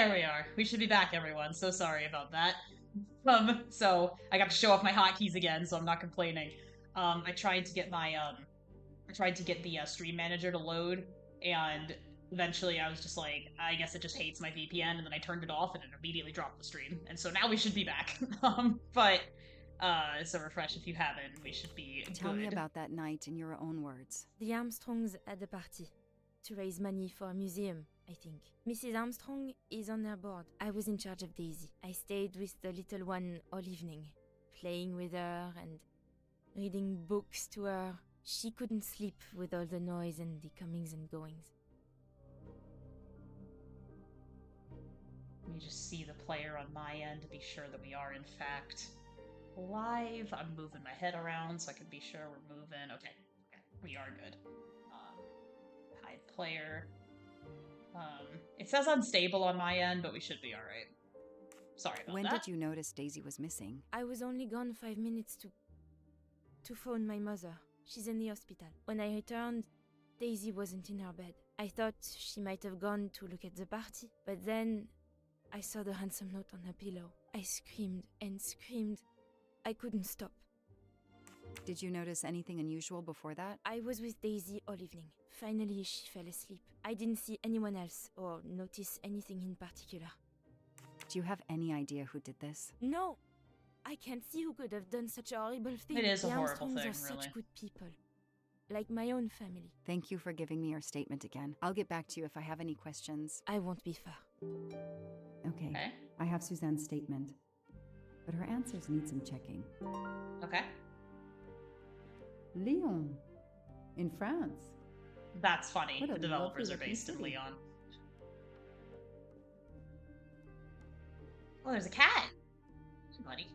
There we are. We should be back, everyone. So sorry about that. So I got to show off my hotkeys again, so I'm not complaining. I tried to get the stream manager to load, and eventually I was just like, I guess it just hates my VPN, and then I turned it off, and it immediately dropped the stream. And so now we should be back. So refresh if you haven't. We should be Tell me good. about that night in your own words. The Armstrongs had a party to raise money for a museum, I think. Mrs. Armstrong is on their board. I was in charge of Daisy. I stayed with the little one all evening, playing with her and reading books to her. She couldn't sleep with all the noise and the comings and goings. Let me just see the player on my end to be sure that we are in fact live. I'm moving my head around so I can be sure we're moving. Okay, we are good. Hide player. It says unstable on my end, but we should be alright. Sorry about that. When did you notice Daisy was missing? I was only gone 5 minutes to phone my mother. She's in the hospital. When I returned, Daisy wasn't in her bed. I thought she might have gone to look at the party, but then I saw the ransom note on her pillow. I screamed and screamed. I couldn't stop. Did you notice anything unusual before that? I was with Daisy all evening. Finally, she fell asleep. I didn't see anyone else or notice anything in particular. Do you have any idea who did this? No! I can't see who could have done such a horrible thing. It is a the horrible Armstrongs thing, are really. such good people. Like my own family. Thank you for giving me your statement again. I'll get back to you if I have any questions. I won't be far. Okay. Okay. I have Suzanne's statement, but her answers need some checking. Okay. Lyon, in France. That's funny. What a The developers lovely are based in looking city. Leon. Oh, there's a cat! Hey, buddy.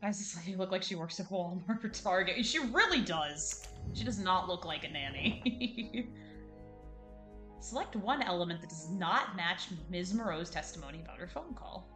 Guys, this lady look like she works at Walmart or Target. She really does. She does not look like a nanny. Select one element that does not match Ms. Moreau's testimony about her phone call.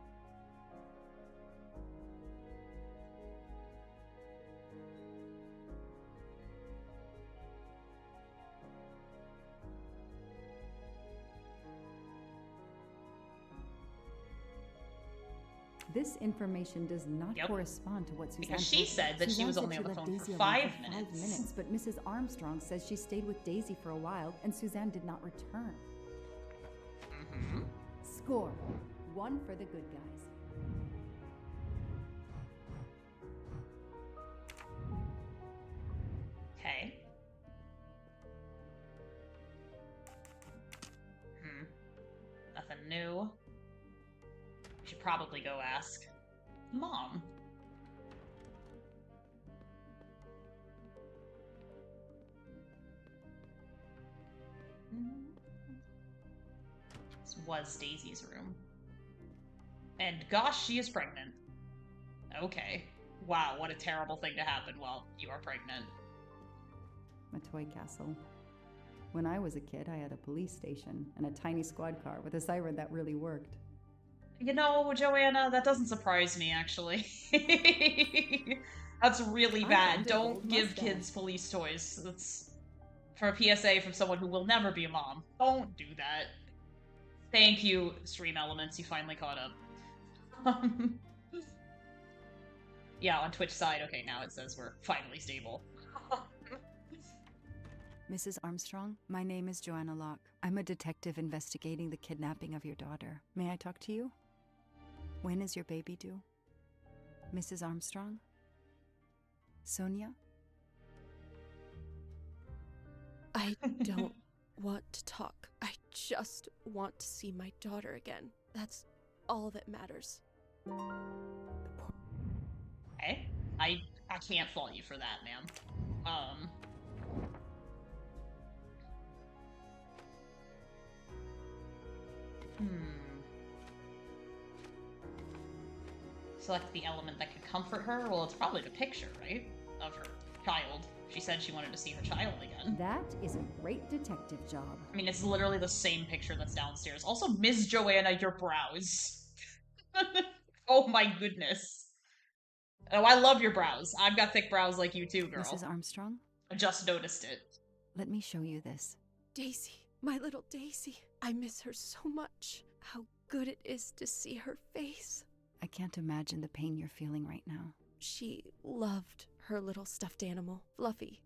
This information does not Yep. correspond to what Suzanne Because she told me. said that she Suzanne was said only on the left phone Daisy for alone 5 for minutes. but Mrs. Armstrong says she stayed with Daisy for a while and Suzanne did not return. Mm-hmm. Score. 1 for the good guys. Okay. Nothing new. We should probably go ask Mom. This was Daisy's room. And gosh, she is pregnant. Okay. Wow, what a terrible thing to happen while you are pregnant. A toy castle. When I was a kid, I had a police station and a tiny squad car with a siren that really worked. You know, Joanna, that doesn't surprise me, actually. That's really I bad. found a Don't gold give mustache. kids police toys. That's for a PSA from someone who will never be a mom. Don't do that. Thank you, Stream Elements. You finally caught up. Yeah, on Twitch side, okay, now it says we're finally stable. Mrs. Armstrong, my name is Joanna Locke. I'm a detective investigating the kidnapping of your daughter. May I talk to you? When is your baby due? Mrs. Armstrong? Sonia? I don't want to talk. I just want to see my daughter again. That's all that matters. Okay. I can't fault you for that, ma'am. Select the element that could comfort her. Well, it's probably the picture, right? Of her child. She said she wanted to see her child again. That is a great detective job. I mean, it's literally the same picture that's downstairs. Also, Ms. Joanna, your brows. Oh my goodness. Oh, I love your brows. I've got thick brows like you too, girl. Mrs. Armstrong? I just noticed it. Let me show you this. Daisy, my little Daisy. I miss her so much. How good it is to see her face. I can't imagine the pain you're feeling right now. She loved her little stuffed animal, Fluffy.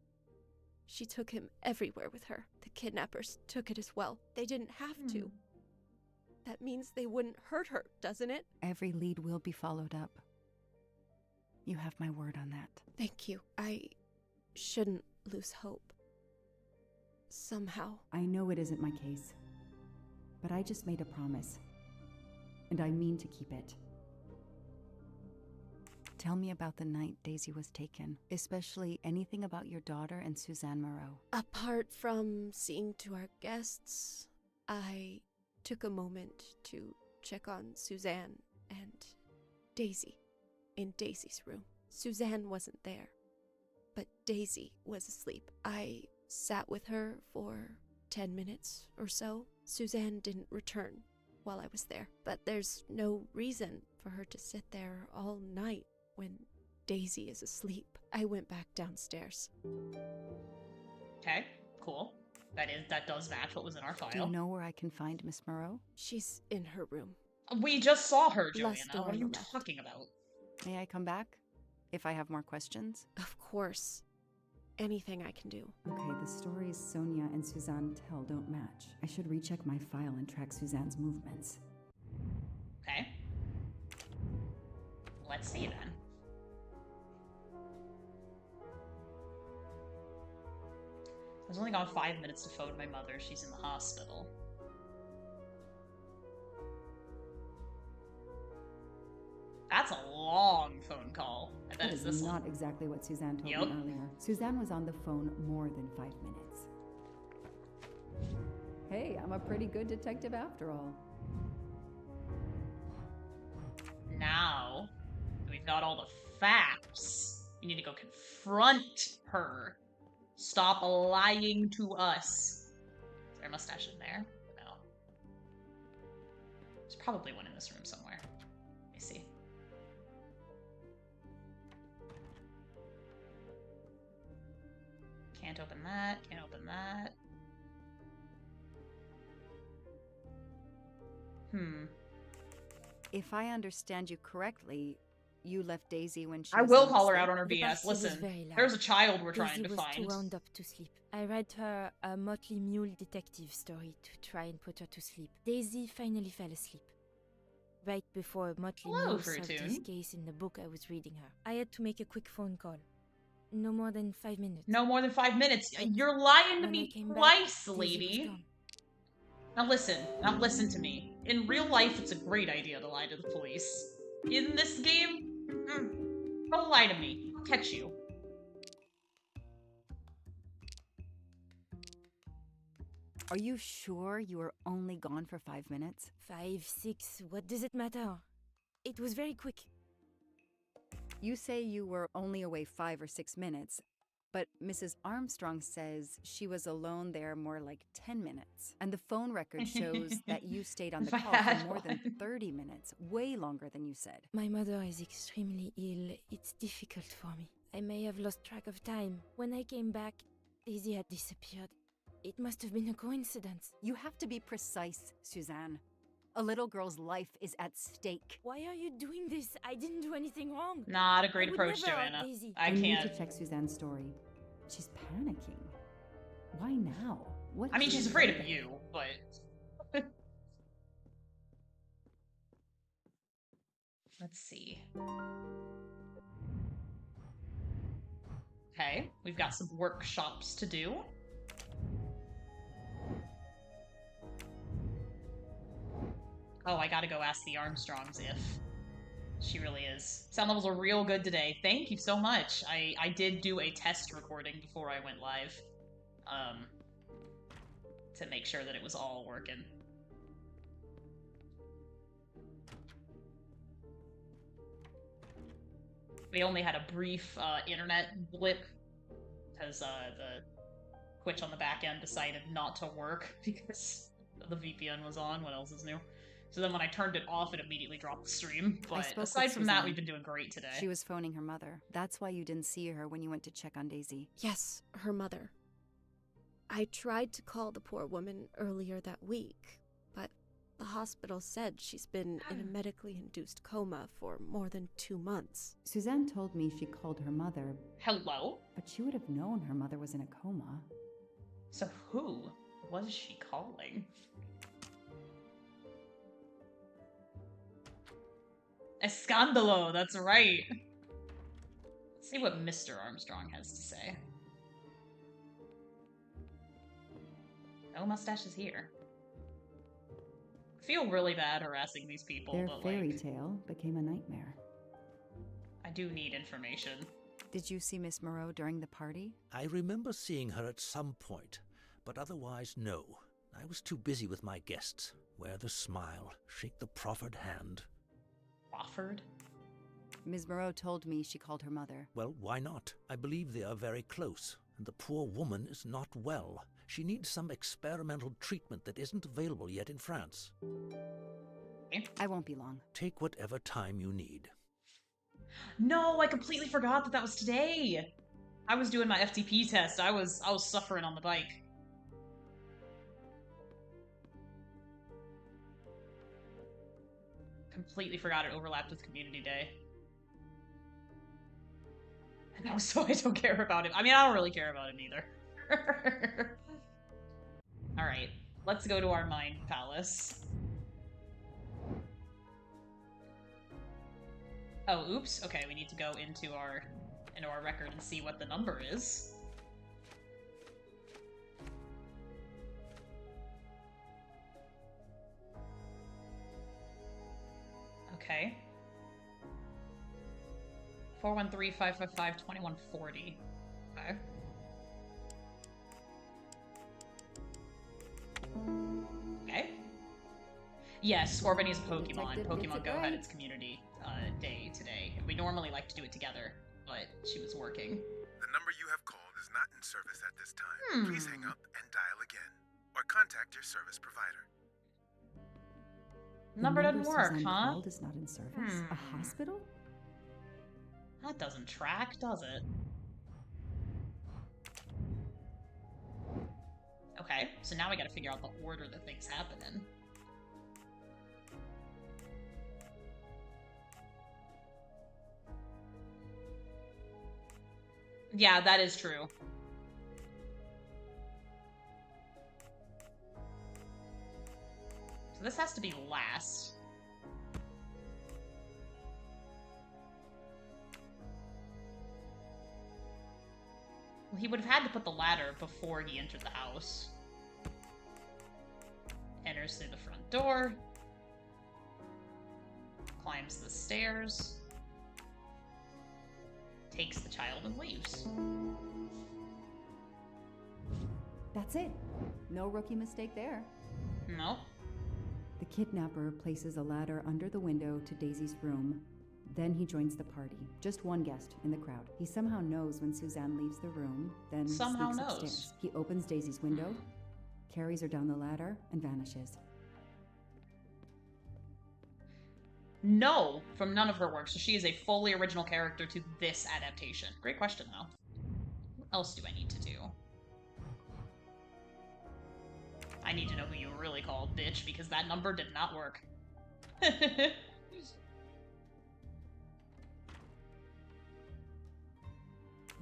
She took him everywhere with her. The kidnappers took it as well. They didn't have to. That means they wouldn't hurt her, doesn't it? Every lead will be followed up. You have my word on that. Thank you. I shouldn't lose hope. Somehow. I know it isn't my case, but I just made a promise, and I mean to keep it. Tell me about the night Daisy was taken, especially anything about your daughter and Suzanne Moreau. Apart from seeing to our guests, I took a moment to check on Suzanne and Daisy in Daisy's room. Suzanne wasn't there, but Daisy was asleep. I sat with her for 10 minutes or so. Suzanne didn't return while I was there, but there's no reason for her to sit there all night when Daisy is asleep. I went back downstairs. Okay, cool. That does match what was in our file. Do you know where I can find Miss Moreau? She's in her room. We just saw her, Joanna. Last door What are on you the left. talking about? May I come back? If I have more questions? Of course. Anything I can do. Okay, the stories Sonia and Suzanne tell don't match. I should recheck my file and track Suzanne's movements. Okay. Let's see then. I've only gone 5 minutes to phone my mother. She's in the hospital. That's a long phone call. I bet That it's is this not one. exactly what Suzanne told Yep. me earlier. Suzanne was on the phone more than 5 minutes. Hey, I'm a pretty good detective after all. Now, that we've got all the facts, you need to go confront her. Stop lying to us. Is there a mustache in there? No. There's probably one in this room somewhere. Let me see. Can't open that. Can't open that. If I understand you correctly, you left Daisy when she I was will not call her asleep? out on her The BS. party was Listen, very loud. there's a child we're trying Daisy to was too find. wound up to sleep. I read her a motley mule detective story to try and put her to sleep. Daisy finally fell asleep. Right before Motley Hello, Mule solved this Fruitoon. case in the book I was reading her. I had to make a quick phone call. No more than 5 minutes. No more than 5 minutes. But You're lying to when I me came back, twice, Daisy was lady. gone. Now listen to me. In real life, it's a great idea to lie to the police. In this game, don't lie to me. I'll catch you. Are you sure you were only gone for 5 minutes? 5, 6, what does it matter? It was very quick. You say you were only away 5 or 6 minutes, but Mrs. Armstrong says she was alone there more like 10 minutes. And the phone record shows that you stayed on the call for Bad more than one. 30 minutes, way longer than you said. My mother is extremely ill. It's difficult for me. I may have lost track of time. When I came back, Daisy had disappeared. It must have been a coincidence. You have to be precise, Suzanne. A little girl's life is at stake. Why are you doing this? I didn't do anything wrong. Not a great I would approach, never hurt Joanna. Daisy. I need can't. to check Suzanne's story. She's panicking. Why now? What I mean, she's is afraid of happening? you, but... Let's see. Okay, we've got some workshops to do. Oh, I gotta go ask the Armstrongs if she really is. Sound levels are real good today. Thank you so much. I did do a test recording before I went live. To make sure that it was all working. We only had a brief internet blip because the Twitch on the back end decided not to work because the VPN was on. What else is new? So then when I turned it off, it immediately dropped the stream. But spoke with aside from that, Suzanne. we've been doing great today. She was phoning her mother. That's why you didn't see her when you went to check on Daisy. Yes, her mother. I tried to call the poor woman earlier that week, but the hospital said she's been in a medically induced coma for more than 2 months. Suzanne told me she called her mother, Hello? but she would have known her mother was in a coma. So who was she calling? Escandalo, that's right. Let's see what Mr. Armstrong has to say. No mustaches here. I feel really bad harassing these people, Their but fairy like, tale became a nightmare. I do need information. Did you see Miss Moreau during the party? I remember seeing her at some point, but otherwise no. I was too busy with my guests. Wear the smile, shake the proffered hand. Proffered? Ms. Moreau told me she called her mother. Well, why not? I believe they are very close, and the poor woman is not well. She needs some experimental treatment that isn't available yet in France. I won't be long. Take whatever time you need. No, I completely forgot that that was today. I was doing my FTP test. I was suffering on the bike. Completely forgot it overlapped with Community Day. And that was so I don't care about him. I mean, I don't really care about him either. Alright, let's go to our Mind Palace. Oh, oops. Okay, we need to go into our record and see what the number is. Okay. 413-555-2140. Okay. Okay. Yes, Scorbunny is a Pokemon. Detective Pokemon Go Mitsubishi. had its community day today. We normally like to do it together, but she was working. The number you have called is not in service at this time. Please hang up and dial again, or contact your service provider. The Number doesn't work, Suzanne huh? called is not in service. A hospital? That doesn't track, does it? Okay, so now we gotta figure out the order that things happen in. Yeah, that is true. So this has to be last. Well, he would have had to put the ladder before he entered the house. Enters through the front door. Climbs the stairs. Takes the child and leaves. That's it. No rookie mistake there. No. The kidnapper places a ladder under the window to Daisy's room. Then he joins the party. Just one guest in the crowd. He somehow knows when Suzanne leaves the room, then Somehow sneaks knows. upstairs. He opens Daisy's window, carries her down the ladder, and vanishes. No, from none of her work, so she is a fully original character to this adaptation. Great question, though. What else do I need to do? I need to know who you really called, bitch, because that number did not work.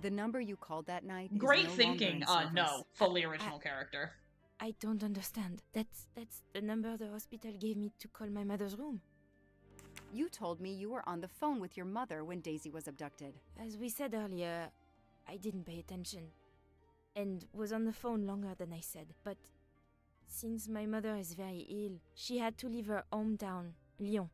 The number you called that night is Great no thinking. longer in No, service. fully original character. I don't understand. That's the number the hospital gave me to call my mother's room. You told me you were on the phone with your mother when Daisy was abducted. As we said earlier, I didn't pay attention and was on the phone longer than I said. But since my mother is very ill, she had to leave her hometown, Lyon,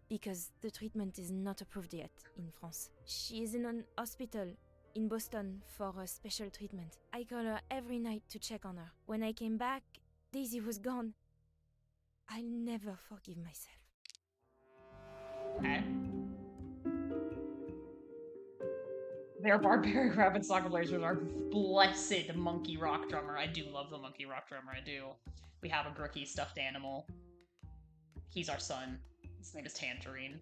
because the treatment is not approved yet in France. She is in an hospital in Boston for a special treatment. I call her every night to check on her. When I came back, Daisy was gone. I'll never forgive myself. Okay. Their barbaric rabbit soccer blazers are blessed monkey rock drummer. I do love the monkey rock drummer, I do. We have a Grookie stuffed animal. He's our son. His name is Tangerine.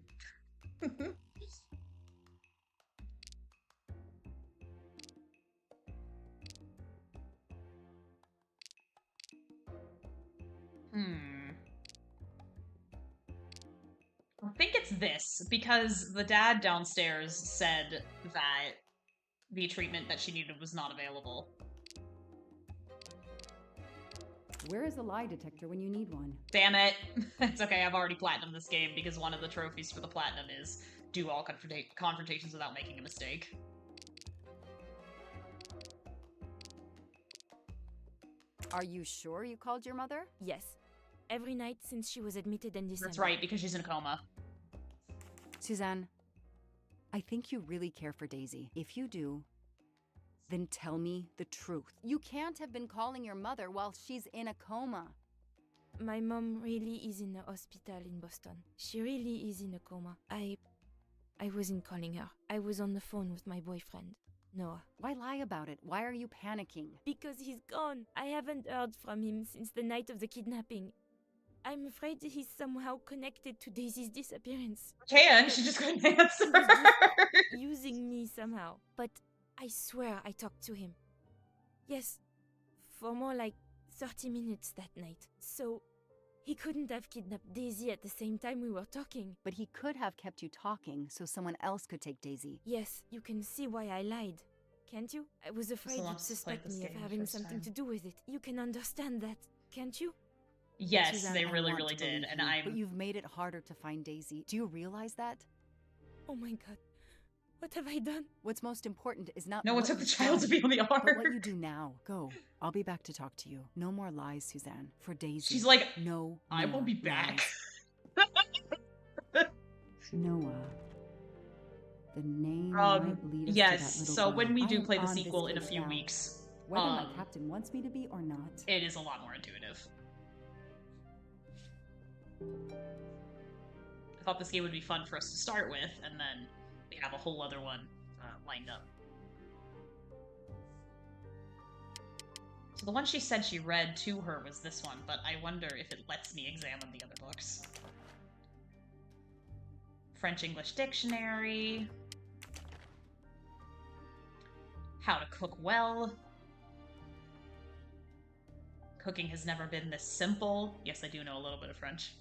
this, because the dad downstairs said that the treatment that she needed was not available. Where is the lie detector when you need one? Damn it. It's okay, I've already platinumed this game because one of the trophies for the platinum is do all confrontations without making a mistake. Are you sure you called your mother? Yes. Every night since she was admitted in December. That's right, because she's in a coma. Suzanne, I think you really care for Daisy. If you do, then tell me the truth. You can't have been calling your mother while she's in a coma. My mom really is in a hospital in Boston. She really is in a coma. I wasn't calling her. I was on the phone with my boyfriend, Noah. Why lie about it? Why are you panicking? Because he's gone. I haven't heard from him since the night of the kidnapping. I'm afraid he's somehow connected to Daisy's disappearance. She just couldn't answer. Using me somehow. But I swear I talked to him. Yes, for more like 30 minutes that night. So he couldn't have kidnapped Daisy at the same time we were talking. But he could have kept you talking so someone else could take Daisy. Yes, you can see why I lied. Can't you? I was afraid you'd suspect me of having something to do with it. You can understand that, can't you? Yes, Suzanne, they I really, want really to did, believe and you, I'm... But you've made it harder to find Daisy. Do you realize that? Oh my god. What have I done? What's most important is not No one what took the you've child to done, be on the ark. but what you do now. Go. I'll be back to talk to you. No more lies, Suzanne. For Daisy. She's like, no I more will be back. lies. Noah. The name might lead us to that yes, little so girl. when we I do am play the on this sequel in a case few now. weeks, Whether my captain wants me to be or not. it is a lot more intuitive. I thought this game would be fun for us to start with, and then we have a whole other one lined up. So the one she said she read to her was this one, but I wonder if it lets me examine the other books. French-English Dictionary. How to cook well. Cooking has never been this simple. Yes, I do know a little bit of French.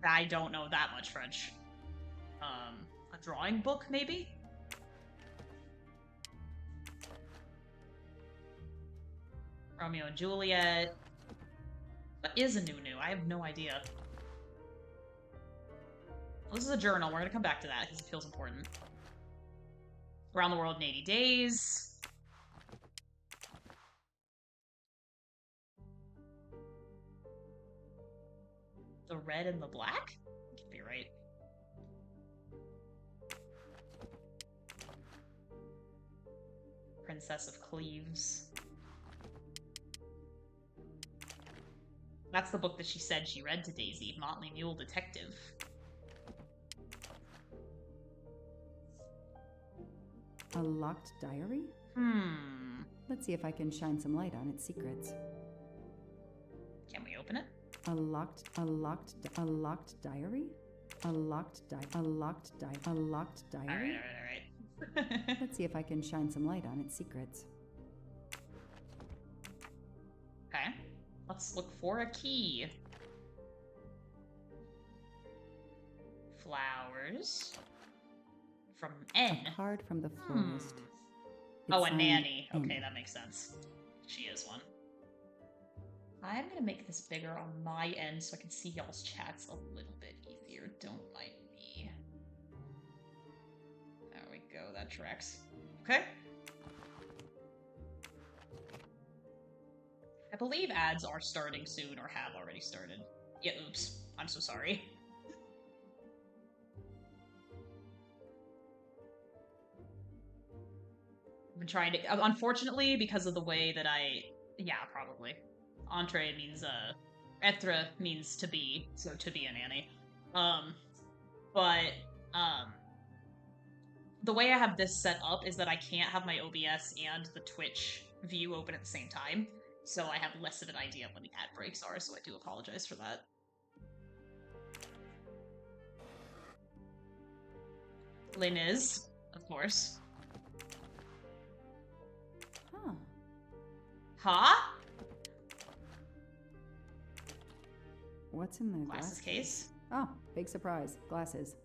I don't know that much French. A drawing book, maybe? Romeo and Juliet. What is a new? I have no idea. Well, this is a journal. We're gonna come back to that because it feels important. Around the World in 80 Days. The Red and the Black? Could be right. Princess of Cleves. That's the book that she said she read to Daisy, Motley Mule Detective. A locked diary? Let's see if I can shine some light on its secrets. Can we open it? A locked diary? A locked diary? Alright. Let's see if I can shine some light on its secrets. Okay. Let's look for a key. Flowers. From N. A card from the florist. Oh, It's a nanny. signed Okay, N. that makes sense. She is one. I'm gonna make this bigger on my end so I can see y'all's chats a little bit easier. Don't mind me. There we go, that tracks. Okay. I believe ads are starting soon or have already started. Yeah, oops. I'm so sorry. I've been trying to... Unfortunately, because of the way that yeah, probably. Entree means, être means to be, so to be a nanny. The way I have this set up is that I can't have my OBS and the Twitch view open at the same time, so I have less of an idea of when the ad breaks are, so I do apologize for that. Les Mis, of course. Huh. Huh? What's in the Glasses case. Oh, big surprise. Glasses.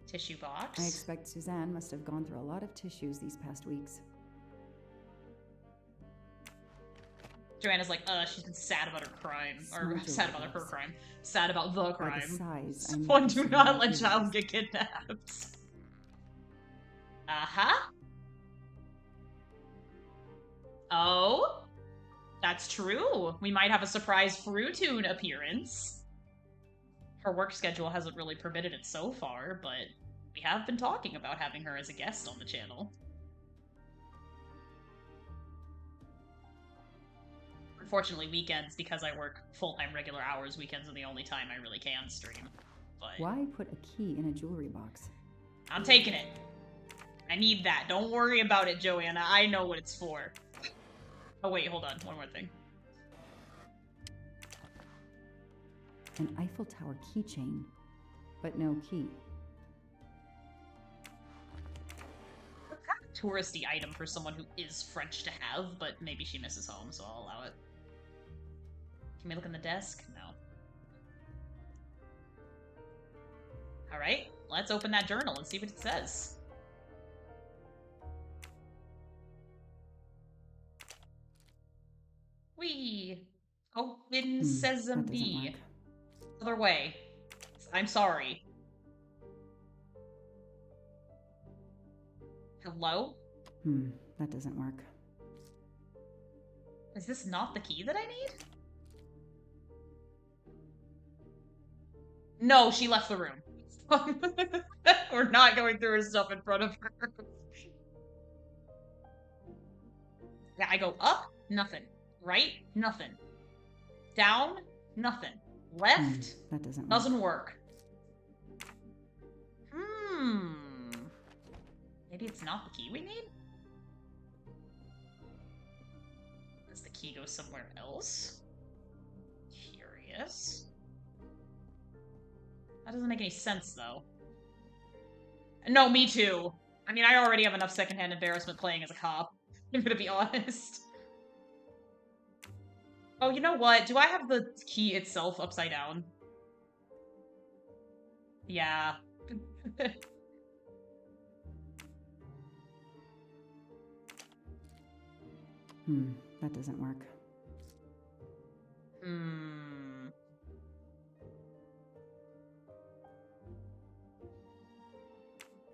Tissue box. I expect Suzanne must have gone through a lot of tissues these past weeks. Joanna's like, she's been sad about her crime. Or Smudge sad about her overdose. crime. Sad about the By crime. the size, I Someone mean, do it's not not let yours. child get kidnapped. Uh-huh. Oh? That's true. We might have a surprise Fruitoon appearance. Her work schedule hasn't really permitted it so far, but we have been talking about having her as a guest on the channel. Unfortunately, weekends, because I work full-time regular hours, weekends are the only time I really can stream. But Why put a key in a jewelry box? I'm taking it. I need that. Don't worry about it, Joanna. I know what it's for. Oh wait, hold on. One more thing. An Eiffel Tower keychain, but no key. Touristy item for someone who is French to have, but maybe she misses home, so I'll allow it. Can we look in the desk? No. Alright, let's open that journal and see what it says. Whee! Open That doesn't sesame. work. Other way. I'm sorry. Hello? That doesn't work. Is this not the key that I need? No, she left the room. We're not going through her stuff in front of her. Yeah, I go up, nothing. Right, nothing. Down, nothing. Left, That doesn't work. doesn't work. Maybe it's not the key we need? Does the key go somewhere else? Curious. That doesn't make any sense, though. No, me too. I mean, I already have enough secondhand embarrassment playing as a cop. I'm gonna be honest. Oh, you know what? Do I have the key itself upside down? Yeah. That doesn't work.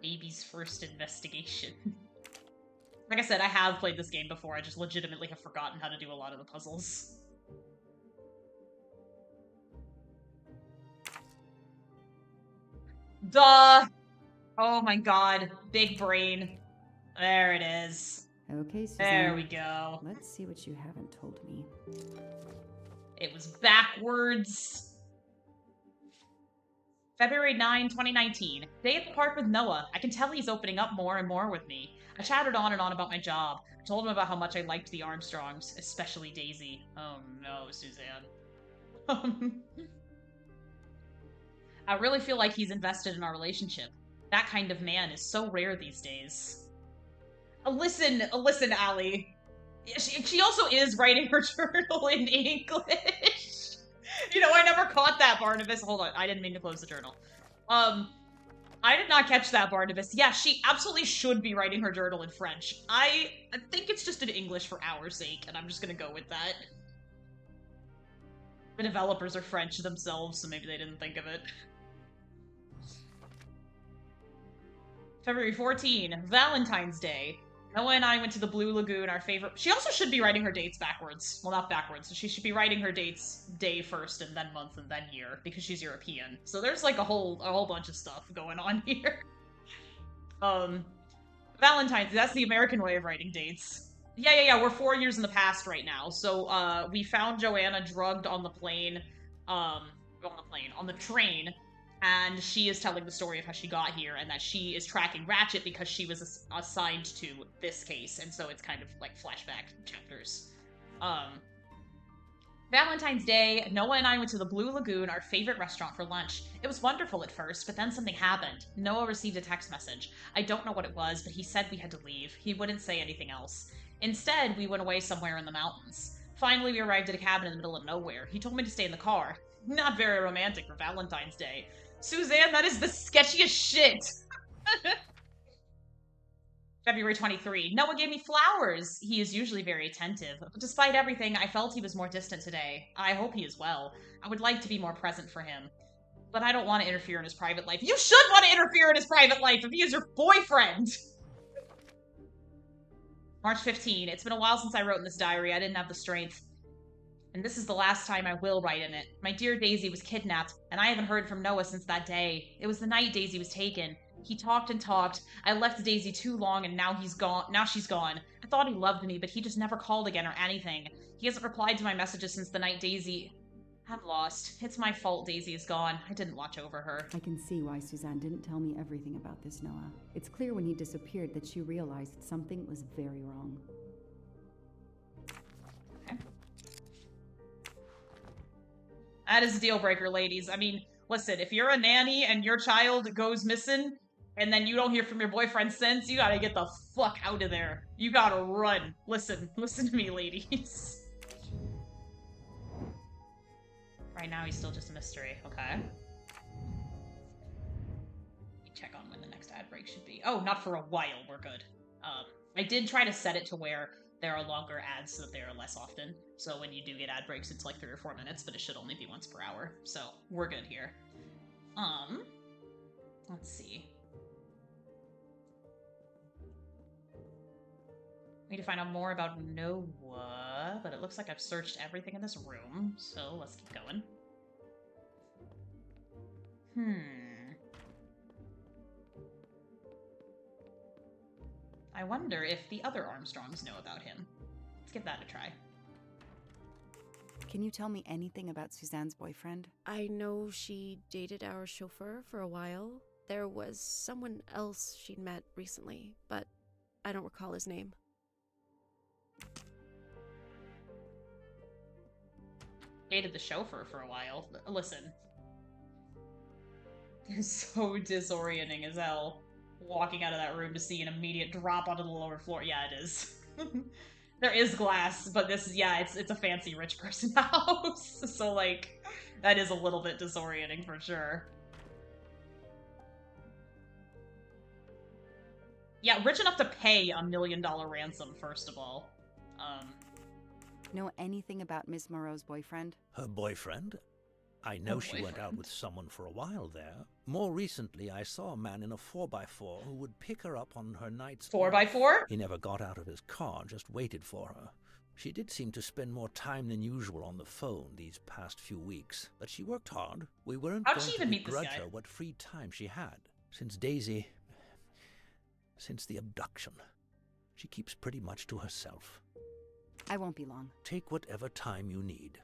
Baby's first investigation. Like I said, I have played this game before, I just legitimately have forgotten how to do a lot of the puzzles. Duh! Oh my god, big brain. There it is. Okay, Suzanne. There we go. Let's see what you haven't told me. It was backwards. February 9, 2019. Day at the park with Noah. I can tell he's opening up more and more with me. I chattered on and on about my job. I told him about how much I liked the Armstrongs, especially Daisy. Oh no, Suzanne. I really feel like he's invested in our relationship. That kind of man is so rare these days. Listen, Allie. She also is writing her journal in English. You know, I never caught that, Barnabas. Hold on, I didn't mean to close the journal. I did not catch that, Barnabas. Yeah, she absolutely should be writing her journal in French. I think it's just in English for our sake, and I'm just gonna go with that. The developers are French themselves, so maybe they didn't think of it. February 14, Valentine's Day. Noah and I went to the Blue Lagoon, our favorite. She also should be writing her dates backwards. Well, not backwards. She should be writing her dates day first, and then month, and then year, because she's European. So there's like a whole bunch of stuff going on here. Valentine's. That's the American way of writing dates. Yeah. We're 4 years in the past right now. So we found Joanna drugged on the plane. On the train. And she is telling the story of how she got here, and that she is tracking Ratchet because she was assigned to this case, and so it's kind of like flashback chapters. Valentine's Day, Noah and I went to the Blue Lagoon, our favorite restaurant, for lunch. It was wonderful at first, but then something happened. Noah received a text message. I don't know what it was, but he said we had to leave. He wouldn't say anything else. Instead, we went away somewhere in the mountains. Finally, we arrived at a cabin in the middle of nowhere. He told me to stay in the car. Not very romantic for Valentine's Day. Suzanne, that is the sketchiest shit! February 23. Noah gave me flowers. He is usually very attentive. But despite everything, I felt he was more distant today. I hope he is well. I would like to be more present for him. But I don't want to interfere in his private life. You should want to interfere in his private life if he is your boyfriend! March 15. It's been a while since I wrote in this diary. I didn't have the strength. And this is the last time I will write in it. My dear Daisy was kidnapped, and I haven't heard from Noah since that day. It was the night Daisy was taken. He talked and talked. I left Daisy too long, and now he's gone. Now she's gone. I thought he loved me, but he just never called again or anything. He hasn't replied to my messages since the night Daisy... I'm lost. It's my fault Daisy is gone. I didn't watch over her. I can see why Suzanne didn't tell me everything about this, Noah. It's clear when he disappeared that she realized something was very wrong. Okay. That is a deal breaker, ladies. I mean, listen, if you're a nanny and your child goes missing, and then you don't hear from your boyfriend since, you gotta get the fuck out of there. You gotta run. Listen to me, ladies. Right now, he's still just a mystery. Okay. Check on when the next ad break should be. Oh, not for a while. We're good. I did try to set it to where there are longer ads so that they are less often. So when you do get ad breaks, it's like 3 or 4 minutes, but it should only be once per hour. So we're good here. Let's see. Need to find out more about Noah, but it looks like I've searched everything in this room, so let's keep going. I wonder if the other Armstrongs know about him. Let's give that a try. Can you tell me anything about Suzanne's boyfriend? I know she dated our chauffeur for a while. There was someone else she'd met recently, but I don't recall his name. Dated the chauffeur for a while. Listen. It's so disorienting as hell. Walking out of that room to see an immediate drop onto the lower floor. Yeah, it is. There is glass, but this is, yeah, it's a fancy rich person house. So, like, that is a little bit disorienting for sure. Yeah, rich enough to pay $1 million ransom, first of all. Know anything about Miss Moreau's boyfriend? Her boyfriend? I know she went out with someone for a while there. More recently, I saw a man in a 4x4 who would pick her up on her nights. 4x4? He never got out of his car, just waited for her. She did seem to spend more time than usual on the phone these past few weeks, but she worked hard. We weren't How'd going she to even meet this begrudge guy? her what free time she had. Since Daisy... since the abduction. She keeps pretty much to herself. I won't be long. Take whatever time you need.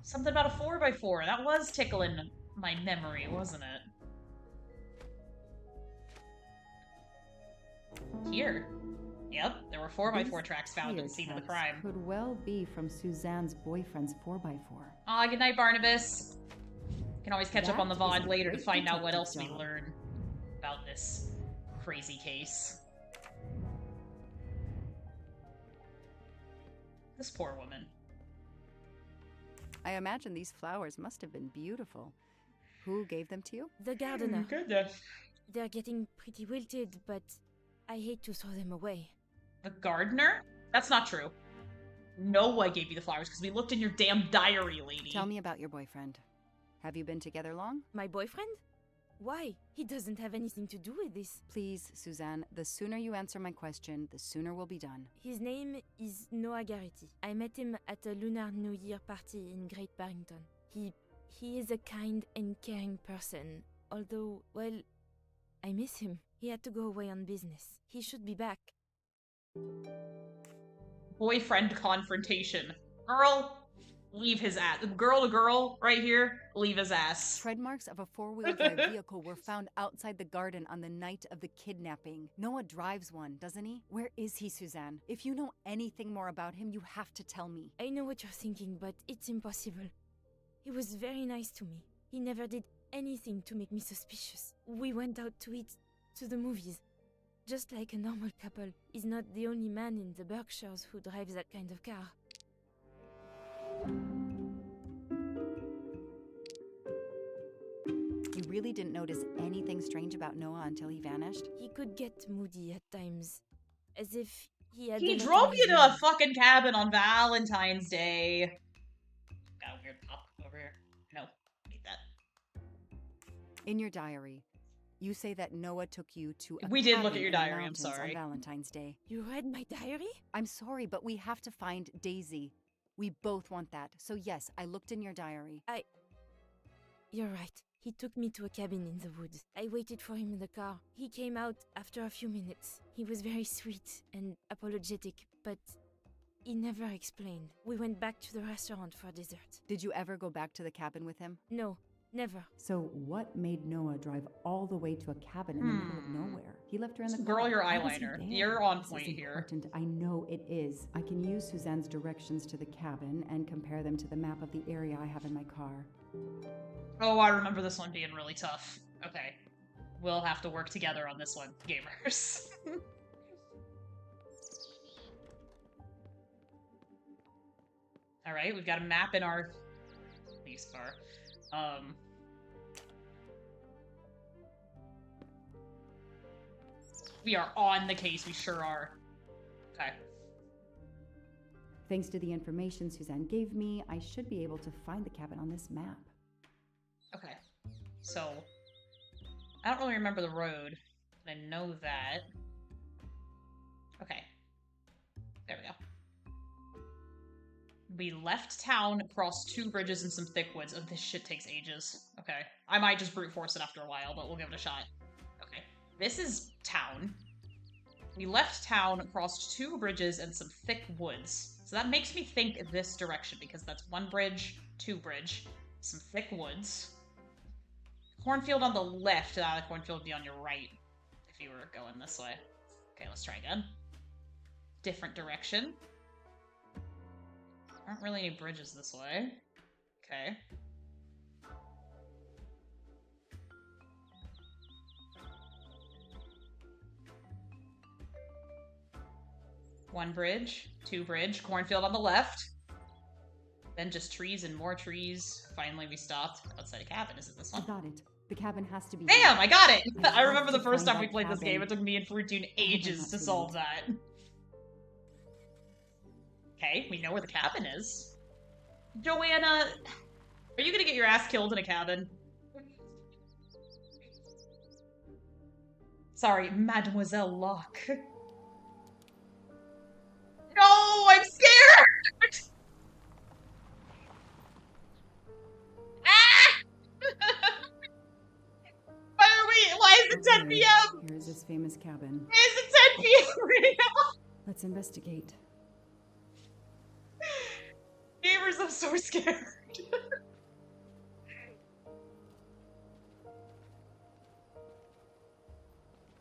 Something about a 4x4. That was tickling my memory, wasn't it? Here. Yep, there were 4x4 tracks found at the scene of the crime. Could well be from Suzanne's boyfriend's 4x4. Aw, good night, Barnabas. Can always catch up on the That is VOD a later to great find out what detective else we job. learn about this crazy case. This poor woman. I imagine these flowers must have been beautiful. Who gave them to you? The gardener. Goodness. They're getting pretty wilted, but I hate to throw them away. The gardener? That's not true. Noah gave you the flowers because we looked in your damn diary, lady. Tell me about your boyfriend. Have you been together long? My boyfriend? Why? He doesn't have anything to do with this. Please, Suzanne, the sooner you answer my question, the sooner we'll be done. His name is Noah Garrity. I met him at a Lunar New Year party in Great Barrington. He is a kind and caring person, although, well, I miss him. He had to go away on business. He should be back. Boyfriend confrontation. Girl, leave his ass. Girl to girl, right here, leave his ass. Tread marks of a four-wheel drive vehicle were found outside the garden on the night of the kidnapping. Noah drives one, doesn't he? Where is he, Suzanne? If you know anything more about him, you have to tell me. I know what you're thinking, but it's impossible. He was very nice to me. He never did anything to make me suspicious. We went out to eat, to the movies. Just like a normal couple, he's not the only man in the Berkshires who drives that kind of car. You really didn't notice anything strange about Noah until he vanished? He could get moody at times, as if he had. He a lot drove on you his to a mind. fucking cabin on Valentine's Day. Got a weird pop over here. No, hate that. In your diary, you say that Noah took you to a We did look cabin at your in the diary, I'm mountains sorry. on Valentine's Day. You read my diary? I'm sorry, but we have to find Daisy. We both want that. So yes, I looked in your diary. You're right. He took me to a cabin in the woods. I waited for him in the car. He came out after a few minutes. He was very sweet and apologetic, but he never explained. We went back to the restaurant for dessert. Did you ever go back to the cabin with him? No, never. So what made Noah drive all the way to a cabin in the middle of nowhere? He left her in the Girl, car. your Why was he eyeliner. there? You're on This point is here. important. I know it is. I can use Suzanne's directions to the cabin and compare them to the map of the area I have in my car. Oh, I remember this one being really tough. Okay. We'll have to work together on this one, gamers. Alright, we've got a map in our police car. We are on the case, we sure are. Okay. Thanks to the information Suzanne gave me, I should be able to find the cabin on this map. Okay. So, I don't really remember the road, but I know that. Okay. There we go. We left town, crossed 2 bridges and some thick woods. Oh, this shit takes ages. Okay. I might just brute force it after a while, but we'll give it a shot. Okay. This is town. We left town, crossed 2 bridges and some thick woods. So that makes me think this direction, because that's 1 bridge, 2 bridge, some thick woods. Cornfield on the left, the cornfield would be on your right, if you were going this way. Okay, let's try again. Different direction. Aren't really any bridges this way. Okay. One bridge, 2 bridge, cornfield on the left. Then just trees and more trees. Finally, we stopped outside a cabin. Is it this I one? got it. The cabin has to be Damn, here. I got it! I I remember have the to first find time we that played this game, cabin. it took me and Fortune ages not to too solve late. that. Okay, we know where the cabin is. Joanna, are you gonna get your ass killed in a cabin? Sorry, Mademoiselle Locke. No, I'm scared! Ah! Why is it 10 p.m.? Here's this famous cabin. Why is it 10 p.m. right now? Let's investigate. Gamers, I'm so scared.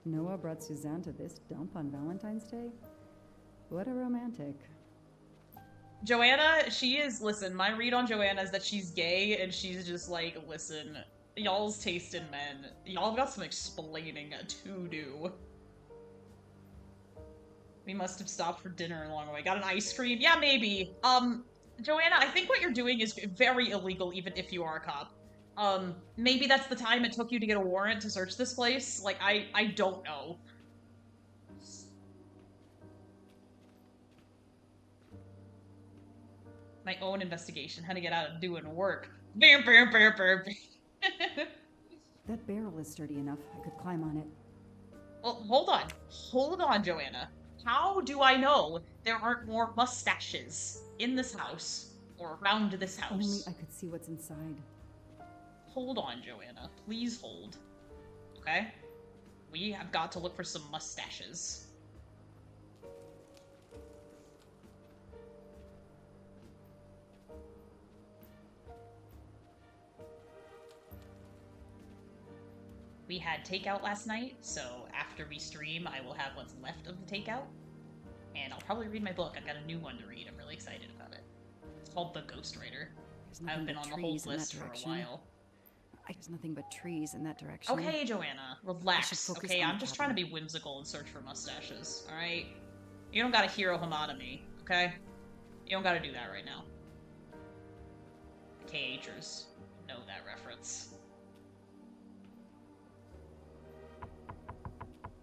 Noah brought Suzanne to this dump on Valentine's Day? What a romantic. Joanna, she is, listen, my read on Joanna is that she's gay, and she's just like, listen, y'all's taste in men, y'all have got some explaining to do. We must have stopped for dinner along the way. Got an ice cream? Yeah, maybe. Joanna, I think what you're doing is very illegal, even if you are a cop. Maybe that's the time it took you to get a warrant to search this place? Like, I don't know. My own investigation, how to get out of doing work. Bam, bam, bam, bam. That barrel is sturdy enough. I could climb on it. Well, hold on. Hold on, Joanna. How do I know there aren't more mustaches in this house or around this house? Only I could see what's inside. Hold on, Joanna. Please hold. Okay? We have got to look for some mustaches. We had takeout last night, so after we stream, I will have what's left of the takeout. And I'll probably read my book. I've got a new one to read. I'm really excited about it. It's called The Ghostwriter. I've been on the whole list for a while. There's nothing but trees in that direction. Okay, Joanna, relax. Okay, I'm just trying to be whimsical and search for mustaches, alright? You don't gotta Hiro Hamada me, okay? You don't gotta do that right now. The KHers know that reference.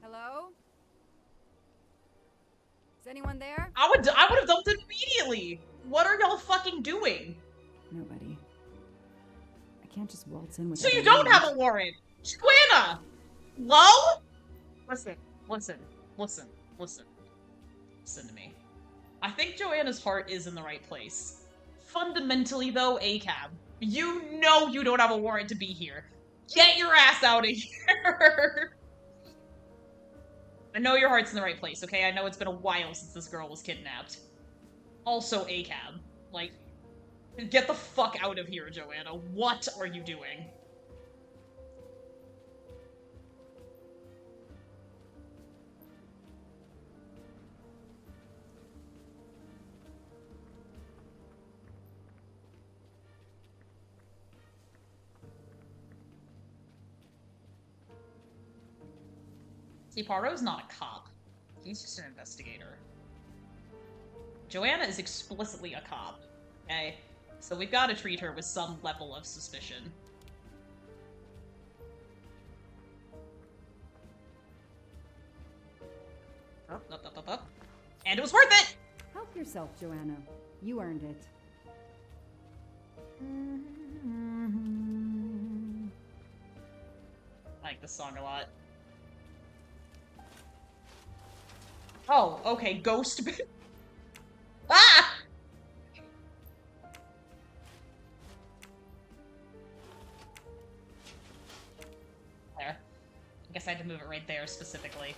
Hello? Is anyone there? I would have dumped it immediately! What are y'all fucking doing? Nobody. I can't just waltz in with. So you don't have a warrant! Joanna! Hello? Listen to me. I think Joanna's heart is in the right place. Fundamentally, though, ACAB, you know you don't have a warrant to be here. Get your ass out of here! I know your heart's in the right place, okay? I know it's been a while since this girl was kidnapped. Also, ACAB. Like, get the fuck out of here, Joanna. What are you doing? See, Poirot's not a cop. He's just an investigator. Joanna is explicitly a cop, okay? So we've got to treat her with some level of suspicion. Up. And it was worth it! Help yourself, Joanna. You earned it. I like this song a lot. Oh, okay, ghost. Ah! There. I guess I had to move it right there specifically.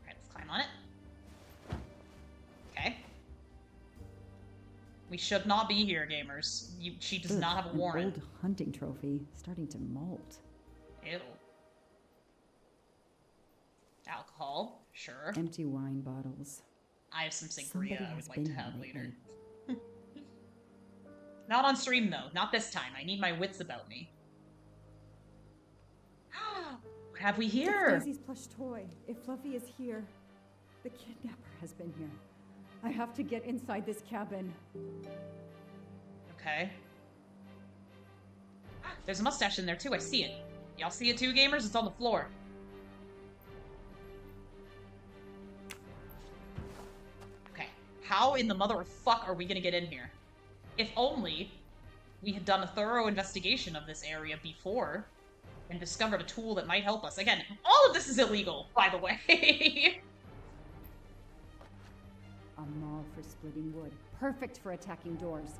Alright, let's climb on it. Okay. We should not be here, gamers. She does not have a warrant. An old hunting trophy, starting to molt. Ew. Alcohol, sure. Empty wine bottles. I have some Somebody sangria I has would like to been have here later. lately. Not on stream, though. Not this time. I need my wits about me. What have we here? It's Daisy's plush toy. If Fluffy is here, the kidnapper has been here. I have to get inside this cabin. Okay. There's a mustache in there, too. I see it. Y'all see it, too, gamers? It's on the floor. Okay. How in the mother of fuck are we gonna get in here? If only we had done a thorough investigation of this area before and discovered a tool that might help us. Again, all of this is illegal, by the way. A maul for splitting wood. Perfect for attacking doors.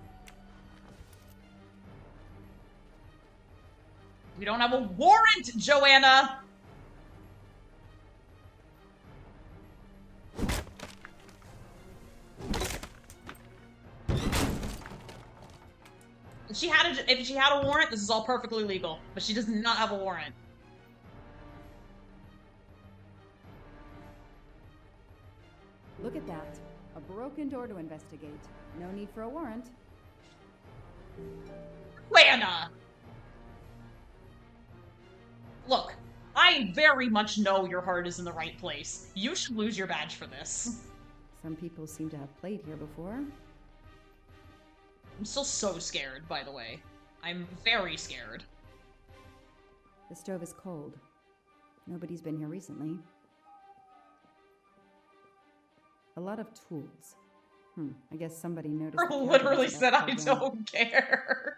We don't have a warrant, Joanna! If she had a warrant, this is all perfectly legal. But she does not have a warrant. Look at that. A broken door to investigate. No need for a warrant. Joanna! Look, I very much know your heart is in the right place. You should lose your badge for this. Some people seem to have played here before. I'm still so scared, by the way. I'm very scared. The stove is cold. Nobody's been here recently. A lot of tools. I guess somebody noticed. Girl literally said, I don't care.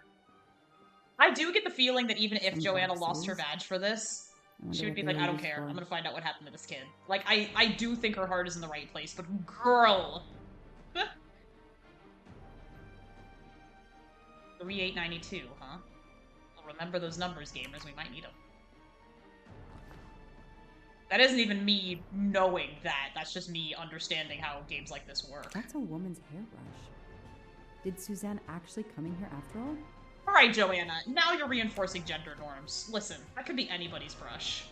I do get the feeling that even if Joanna lost her badge for this, she would be like, I don't care. I'm gonna find out what happened to this kid. Like, I do think her heart is in the right place, but girl! 3892, huh? Well, remember those numbers, gamers. We might need them. That isn't even me knowing that. That's just me understanding how games like this work. That's a woman's hairbrush. Did Suzanne actually come in here after all? Alright, Joanna, now you're reinforcing gender norms. Listen, that could be anybody's brush.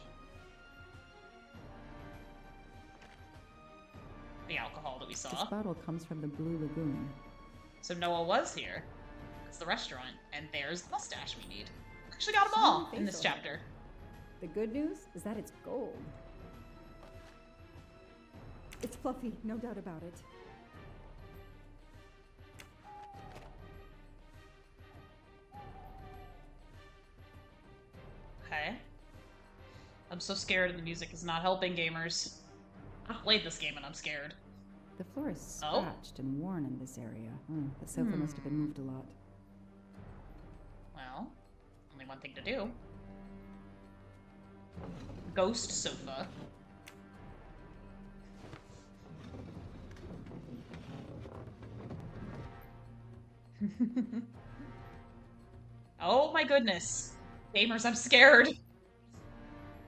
The alcohol that we saw. This bottle comes from the Blue Lagoon. So Noah was here. That's the restaurant. And there's the mustache we need. Actually got them all in this chapter. The good news is that it's gold. It's fluffy, no doubt about it. Okay. I'm so scared and the music is not helping, gamers. I've played this game and I'm scared. The floor is scratched and worn in this area. The sofa must have been moved a lot. Well, only one thing to do. Ghost sofa. Oh my goodness. Gamers, I'm scared.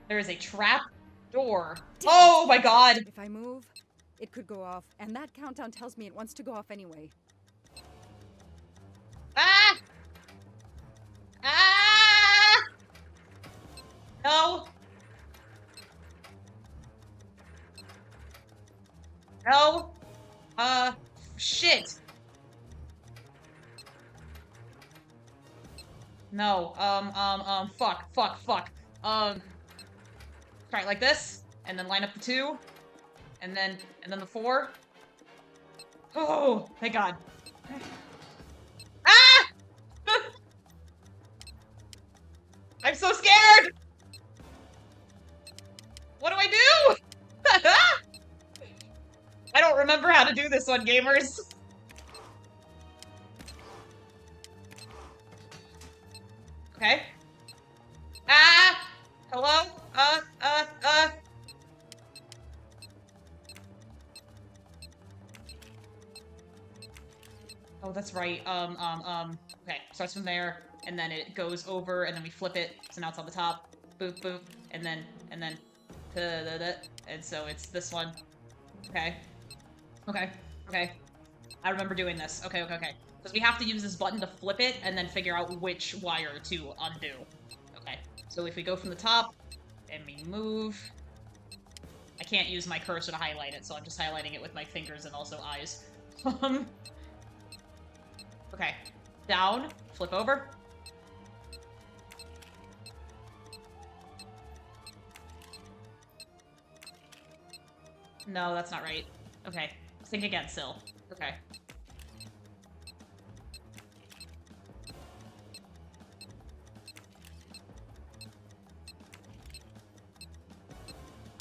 There is a trap door. Oh my god! If I move, it could go off, and that countdown tells me it wants to go off anyway. Ah! Ah! No! No! Shit! No, fuck. Try it like this, and then line up the 2, and then the 4. Oh, thank God. Ah! I'm so scared! What do I do? I don't remember how to do this one, gamers. Okay. Ah! Hello? Oh, that's right. Okay, starts from there, and then it goes over, and then we flip it, so now it's on the top. Boop, boop, and then, and so it's this one. Okay. Okay. I remember doing this. Okay. Because we have to use this button to flip it, and then figure out which wire to undo. Okay. So if we go from the top, and we move... I can't use my cursor to highlight it, so I'm just highlighting it with my fingers and also eyes. Okay. Down, flip over. No, that's not right. Okay. Think again, Syl. Okay.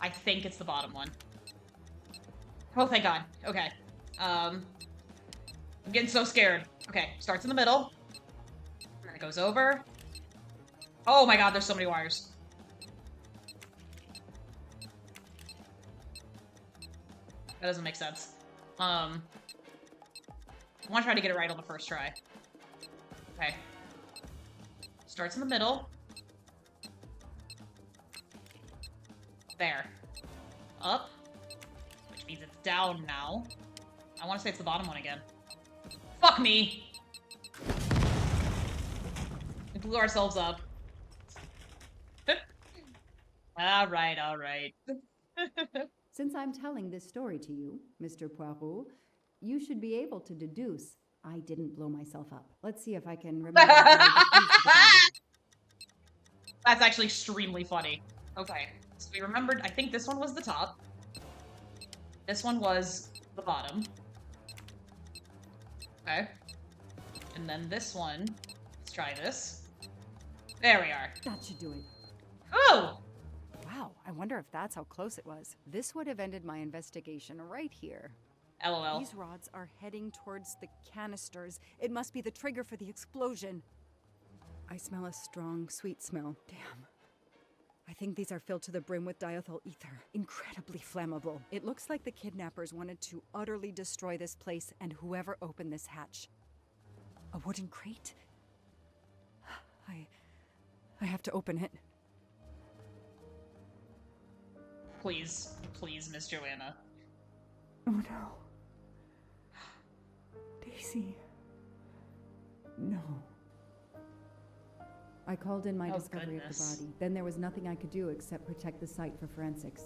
I think it's the bottom one. Oh, thank God. Okay. I'm getting so scared. Okay, starts in the middle. And then it goes over. Oh my God, there's so many wires. That doesn't make sense. I want to try to get it right on the first try. Okay. Starts in the middle. There. Up. Which means it's down now. I want to say it's the bottom one again. Fuck me! We blew ourselves up. Alright. Since I'm telling this story to you, Mr. Poirot, you should be able to deduce I didn't blow myself up. Let's see if I can remember. That's actually extremely funny. Okay, so we remembered, I think this one was the top. This one was the bottom. Okay. And then this one, let's try this. There we are. That should do it. Oh! Wow, I wonder if that's how close it was. This would have ended my investigation right here. LOL. These rods are heading towards the canisters. It must be the trigger for the explosion. I smell a strong, sweet smell. Damn. I think these are filled to the brim with diethyl ether. Incredibly flammable. It looks like the kidnappers wanted to utterly destroy this place and whoever opened this hatch. A wooden crate? I have to open it. Please, please, Miss Joanna. Oh no. Daisy. No. I called in my discovery of the body. Then there was nothing I could do except protect the site for forensics.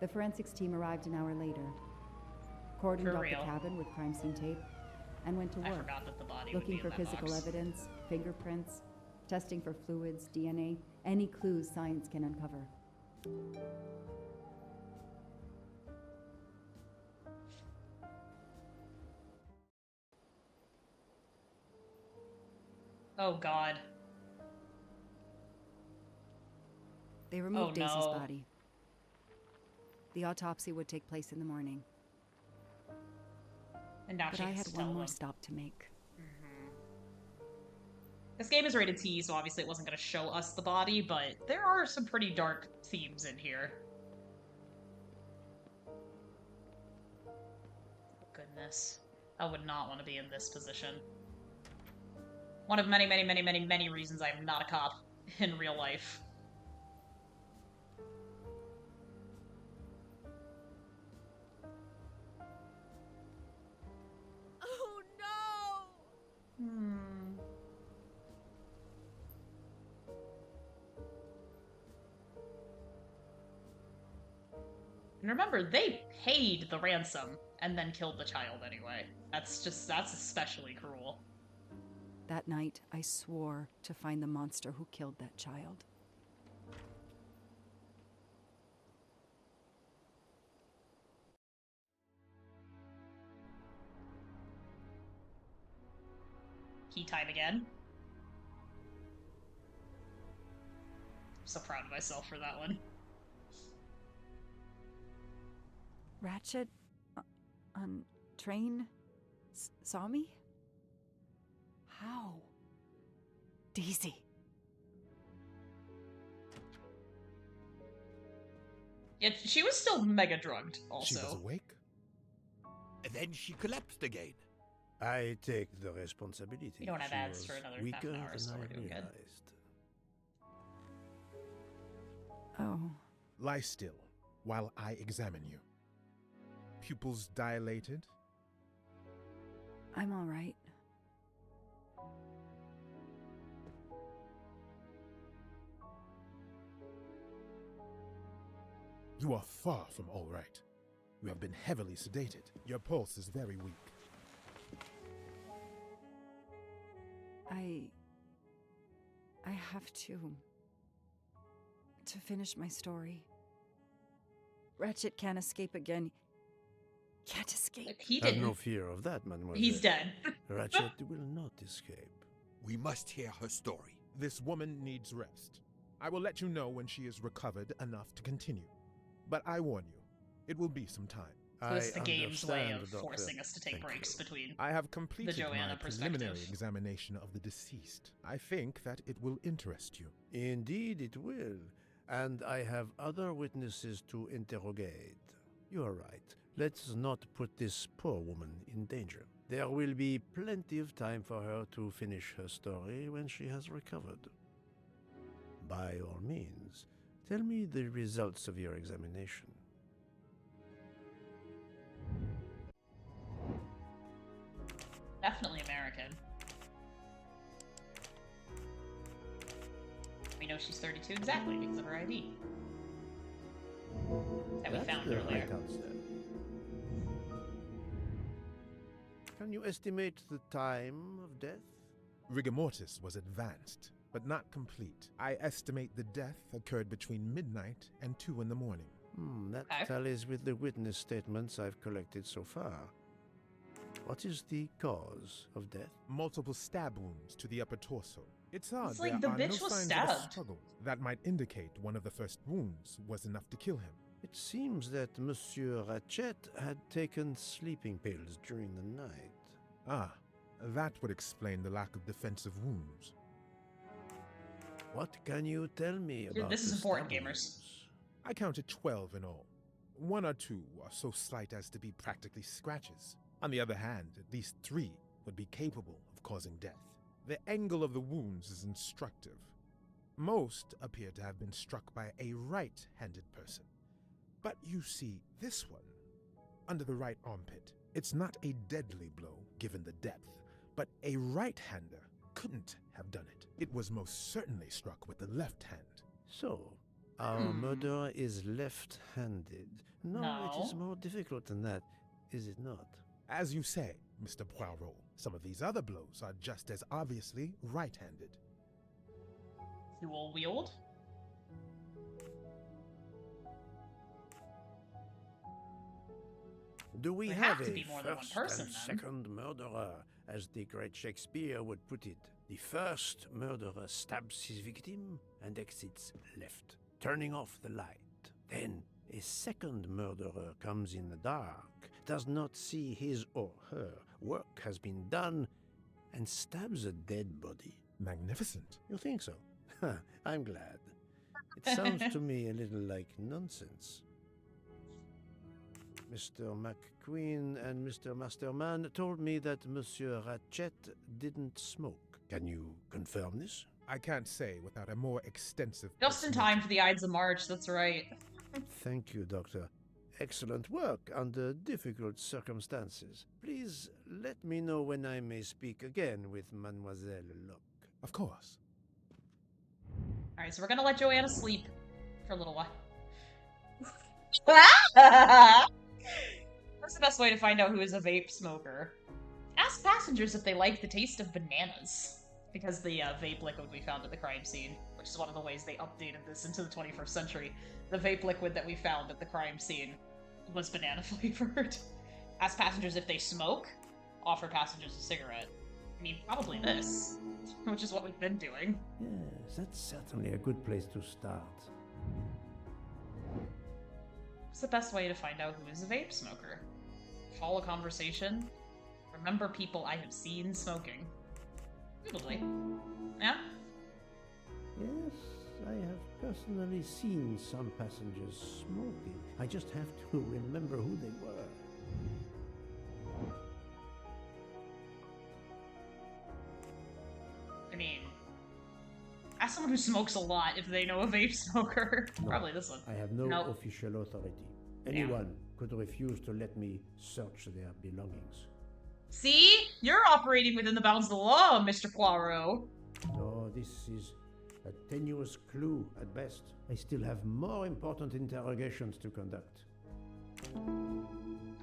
The forensics team arrived an hour later, cordoned off the cabin with crime scene tape, and went to work. I forgot that the body looking would be for in that physical box. evidence, fingerprints, testing for fluids, DNA, any clues science can uncover. Oh god. They removed Daisy's no. body. The autopsy would take place in the morning. And now But she I has had to one tell more them. stop to make. This game is rated T, so obviously it wasn't going to show us the body, but there are some pretty dark themes in here. Goodness. I would not want to be in this position. One of many, many, many, many, many reasons I am not a cop in real life. Oh no! And remember, they paid the ransom and then killed the child anyway. That's especially cruel. That night, I swore to find the monster who killed that child. Key time again. I'm so proud of myself for that one. Ratchet on train saw me? How? Daisy. Yeah, she was still mega drugged, also. She was awake? And then she collapsed again. I take the responsibility. We don't have She ads was for another half weaker an hour, so than we're I doing good. realized. Oh. Lie still while I examine you. Pupils dilated? I'm all right. You are far from all right. You have been heavily sedated. Your pulse is very weak. I have to finish my story. Ratchet can't escape again. Can't escape. He Have didn't. no fear of that, mademoiselle. He's dead. Ratchet will not escape. We must hear her story. This woman needs rest. I will let you know when she is recovered enough to continue. But I warn you, it will be some time. So it's the game's way of understand, Doctor. forcing us to take Thank breaks you. between. I have completed Joanna my preliminary perspective. examination of the deceased. I think that it will interest you. Indeed it will. And I have other witnesses to interrogate. You are right. Let's not put this poor woman in danger. There will be plenty of time for her to finish her story when she has recovered. By all means, tell me the results of your examination. Definitely American. We know she's 32 exactly because of her ID. That we That's found the earlier. right answer. Can you estimate the time of death? Rigor mortis was advanced, but not complete. I estimate the death occurred between midnight and 2 in the morning. That Okay. tallies with the witness statements I've collected so far. What is the cause of death? Multiple stab wounds to the upper torso. It's odd It's like there the are bitch no was signs of a stabbed. struggle. That might indicate one of the first wounds was enough to kill him. It seems that Monsieur Ratchet had taken sleeping pills during the night. Ah, that would explain the lack of defensive wounds. What can you tell me Dude, about this is the important, stab gamers. wounds? I counted 12 in all. 1 or 2 are so slight as to be practically scratches. On the other hand, at least 3 would be capable of causing death. The angle of the wounds is instructive. Most appear to have been struck by a right-handed person. But you see this one, under the right armpit. It's not a deadly blow, given the depth, but a right-hander couldn't have done it. It was most certainly struck with the left hand. So, our murderer is left-handed. No, it is more difficult than that, is it not? As you say, Mr. Poirot, some of these other blows are just as obviously right-handed. Dual wield? Do we There have have to a be more than one first person, and then. second murderer, as the great Shakespeare would put it? The first murderer stabs his victim and exits left, turning off the light. Then a second murderer comes in the dark, does not see his or her work has been done, and stabs a dead body. Magnificent. You think so? I'm glad. It sounds to me a little like nonsense. Mr. McQueen and Mr. Masterman told me that Monsieur Ratchet didn't smoke. Can you confirm this? I can't say without a more extensive... Just in time for the Ides of March, that's right. Thank you, Doctor. Excellent work under difficult circumstances. Please let me know when I may speak again with Mademoiselle Locke. Of course. Alright, so we're gonna let Joanna sleep for a little while. What's the best way to find out who is a vape smoker? Ask passengers if they like the taste of bananas. Because the vape liquid we found at the crime scene, which is one of the ways they updated this into the 21st century, the vape liquid that we found at the crime scene was banana flavored. Ask passengers if they smoke. Offer passengers a cigarette. I mean, probably this, which is what we've been doing. Yes, that's certainly a good place to start. What's the best way to find out who is a vape smoker? Follow conversation. Remember people I have seen smoking. Probably. Yeah? Yes, I have personally seen some passengers smoking. I just have to remember who they were. I mean, ask someone who smokes a lot if they know a vape smoker. No, Probably this one. I have no Nope. official authority. Anyone could refuse to let me search their belongings. See? You're operating within the bounds of the law, Mr. Poirot. No, this is a tenuous clue at best. I still have more important interrogations to conduct.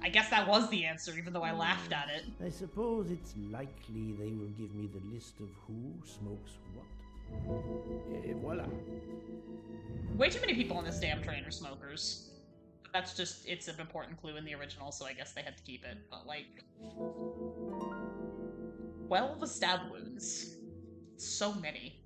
I guess that was the answer, even though I laughed at it. I suppose it's likely they will give me the list of who smokes what. Et voila. Way too many people on this damn train are smokers. But that's just, it's an important clue in the original, so I guess they had to keep it. But, like... 12 stab wounds. So many.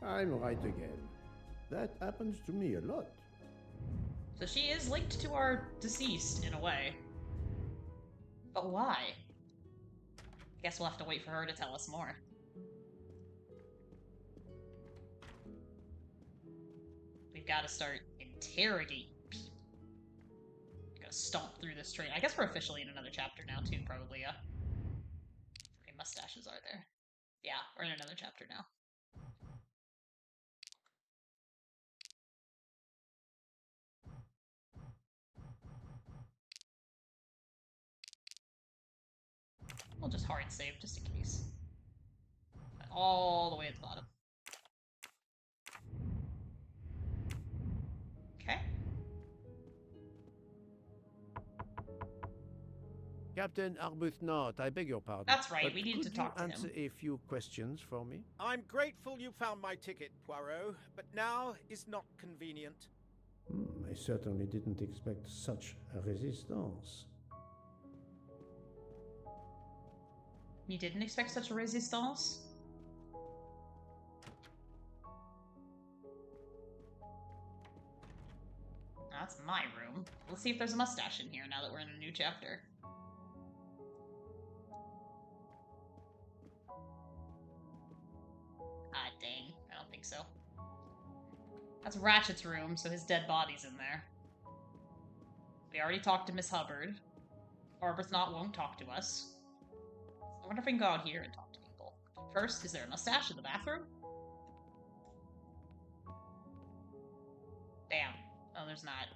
I'm right again. That happens to me a lot. So she is linked to our deceased, in a way. But why? Guess we'll have to wait for her to tell us more. We've got to start interrogating people. Gotta stomp through this train. I guess we're officially in another chapter now, too, probably, yeah. How many mustaches are there? Yeah, we're in another chapter now. We'll just hard save, just in case. All the way at the bottom. Okay. Captain Arbuthnot, I beg your pardon. That's right, but we needed to talk to could you answer him. a few questions for me? I'm grateful you found my ticket, Poirot, but now is not convenient. I certainly didn't expect such a resistance. You didn't expect such a resistance? That's my room. Let's see if there's a mustache in here now that we're in a new chapter. Ah, dang. I don't think so. That's Ratchet's room, so his dead body's in there. We already talked to Miss Hubbard. Arbuthnot won't talk to us. I wonder if we can go out here and talk to people. First, is there a mustache in the bathroom? Damn. Oh, there's not.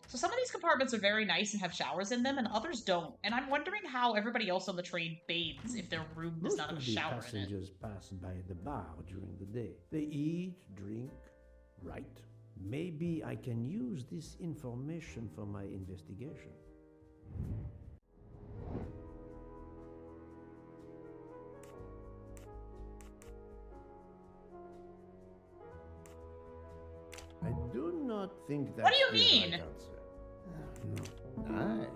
So some of these compartments are very nice and have showers in them, and others don't. And I'm wondering how everybody else on the train bathes if their room does not have a shower in it. Passengers pass by the bar during the day. They eat, drink, write. Maybe I can use this information for my investigation. I do not think that. What do you mean? Right answer. No. Nice.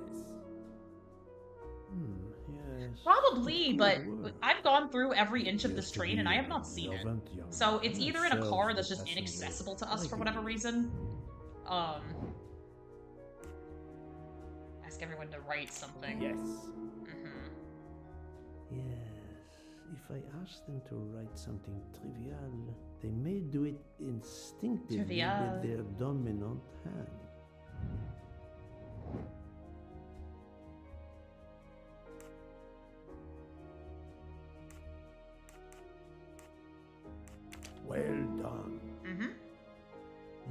Yes. Probably, but Good work. I've gone through every inch of this Yes, train and I have not seen it. Lovant young So it's man either in a serves car the that's just passenger inaccessible to us for regularly. whatever reason. Ask everyone to write something. Yes. Mm-hmm. Yes. If I ask them to write something trivial, they may do it instinctively Trivial. with their dominant hand. Well done. Mm-hmm.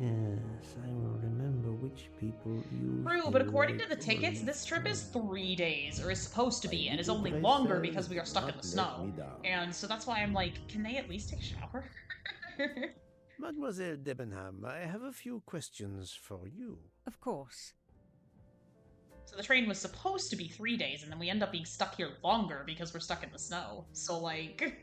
Yes, I will remember which people you. True, but according to the tickets, this trip is 3 days, or is supposed to be, and is only longer because we are stuck in the snow. And so that's why I'm like, can they at least take a shower? Mademoiselle Debenham, I have a few questions for you. Of course. So the train was supposed to be 3 days, and then we end up being stuck here longer because we're stuck in the snow. So, like...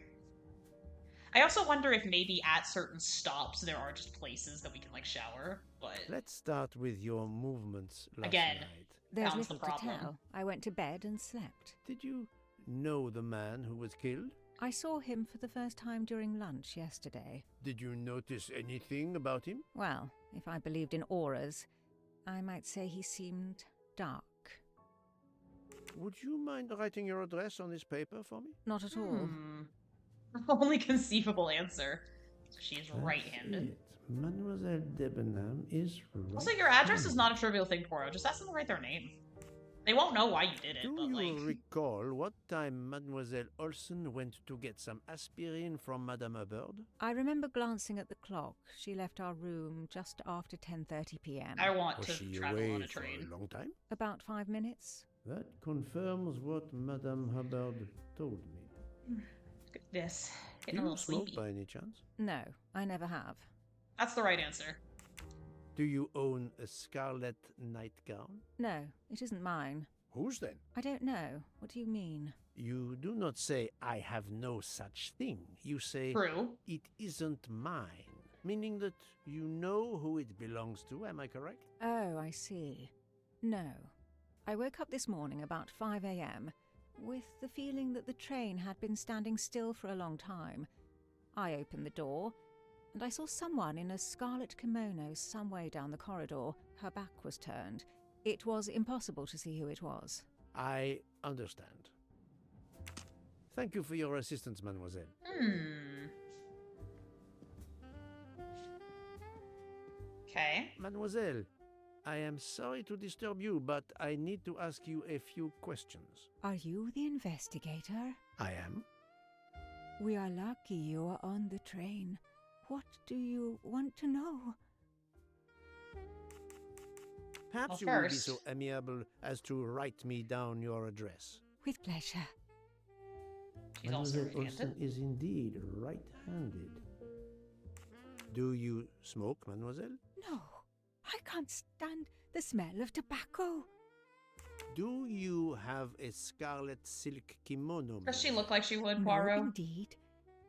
I also wonder if maybe at certain stops there are just places that we can, like, shower, but... Let's start with your movements last Again. night. There's Found the little to problem. tell. I went to bed and slept. Did you know the man who was killed? I saw him for the first time during lunch yesterday. Did you notice anything about him? Well, if I believed in auras, I might say he seemed dark. Would you mind writing your address on this paper for me? Not at all. Hmm. Only conceivable answer. So she's That's right-handed. it. Mademoiselle Debenham is right. Also, your address is not a trivial thing, Poirot. Just ask them to write their name. They won't know why you did it, Do but, you like... recall what time Mademoiselle Olsen went to get some aspirin from Madame Hubbard? I remember glancing at the clock. She left our room just after 10:30 p.m. I want Was to she travel away on a for train. a long time? About 5 minutes. That confirms what Madame Hubbard told me. Goodness. Do Getting a you little smoke sleepy. by any chance? No, I never have. That's the right answer. Do you own a scarlet nightgown? No, it isn't mine. Whose then? I don't know. What do you mean? You do not say, I have no such thing. You say, True. it isn't mine. Meaning that you know who it belongs to, am I correct? Oh, I see. No. I woke up this morning about 5 a.m. with the feeling that the train had been standing still for a long time. I opened the door, and I saw someone in a scarlet kimono some way down the corridor. Her back was turned. It was impossible to see who it was. I understand. Thank you for your assistance, mademoiselle. Okay. Mademoiselle, I am sorry to disturb you, but I need to ask you a few questions. Are you the investigator? I am. We are lucky you are on the train. What do you want to know? Perhaps Well, you will be first- so amiable as to write me down your address. With pleasure. She's also Mademoiselle Olsen right-handed. is indeed right-handed. Do you smoke, mademoiselle? No, I can't stand the smell of tobacco. Do you have a scarlet silk kimono? Does she look like she would, No, Poirot? indeed.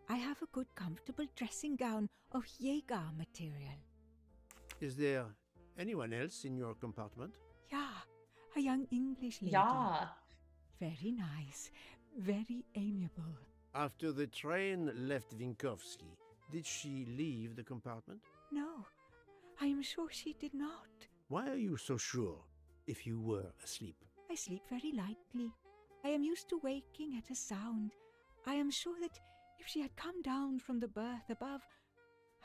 I have a good, comfortable dressing gown of Jaeger material. Is there anyone else in your compartment? Yeah, a young English lady. Yeah. Very nice, very amiable. After the train left Vinkovsky, did she leave the compartment? No, I am sure she did not. Why are you so sure if you were asleep? I sleep very lightly. I am used to waking at a sound. I am sure that if she had come down from the berth above,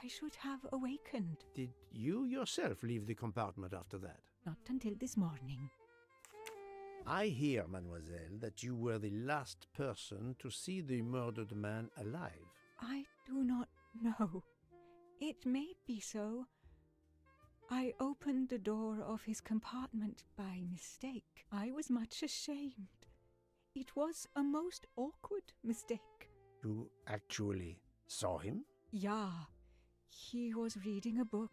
I should have awakened. Did you yourself leave the compartment after that? Not until this morning. I hear, mademoiselle, that you were the last person to see the murdered man alive. I do not know. It may be so. I opened the door of his compartment by mistake. I was much ashamed. It was a most awkward mistake. You actually saw him? Yeah, he was reading a book.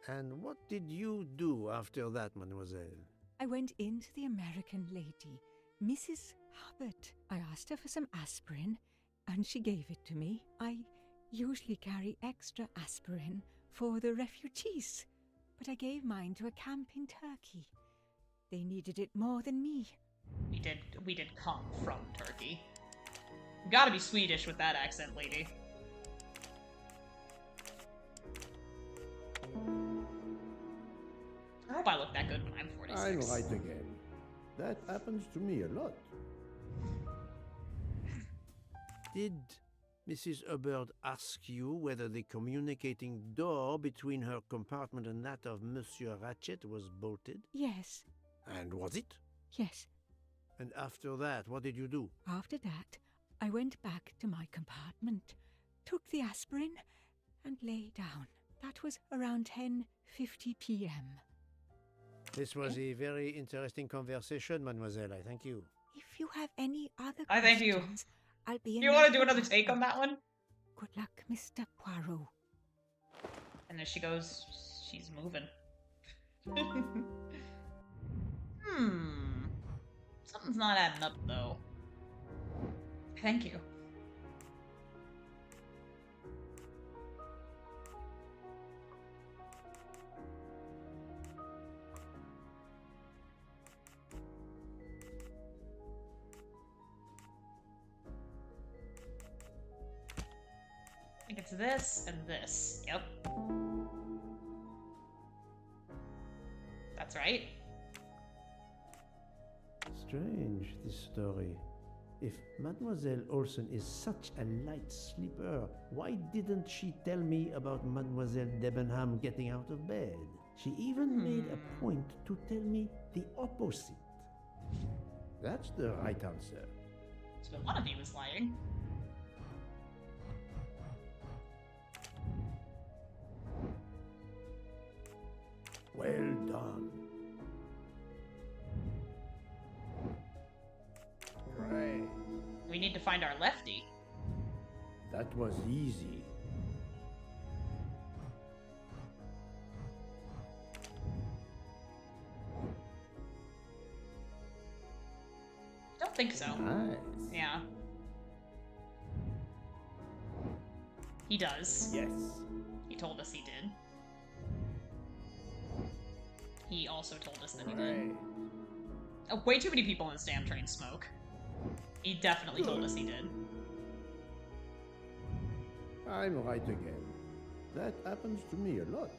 And what did you do after that, mademoiselle? I went in to the American lady, Mrs. Hubbard. I asked her for some aspirin, and she gave it to me. I usually carry extra aspirin for the refugees, but I gave mine to a camp in Turkey. They needed it more than me. We did come from Turkey. You gotta be Swedish with that accent, lady. I hope I look that good when I'm 46. I'm right again. That happens to me a lot. Did Mrs. Hubbard ask you whether the communicating door between her compartment and that of Monsieur Ratchet was bolted? Yes. And was it? Yes. And after that, what did you do? After that, I went back to my compartment, took the aspirin, and lay down. That was around 10:50 p.m. This was a very interesting conversation, mademoiselle. I thank you. If you have any other I thank you. questions, I'll be in You want to do another take on that one? Good luck, Mr. Poirot. And there she goes. She's moving. Something's not adding up, though. Thank you. I think it's this and this. Yep. That's right. Strange, this story. If Mademoiselle Olsen is such a light sleeper, why didn't she tell me about Mademoiselle Debenham getting out of bed? She even made a point to tell me the opposite. That's the right answer. So one of you was lying. Well done. Right. We need to find our lefty. That was easy. Don't think so. Nice. Yeah. He does. Yes. He told us he did. He also told us that he did. Oh, way too many people in this damn train smoke. He definitely told us he did. I'm right again. That happens to me a lot.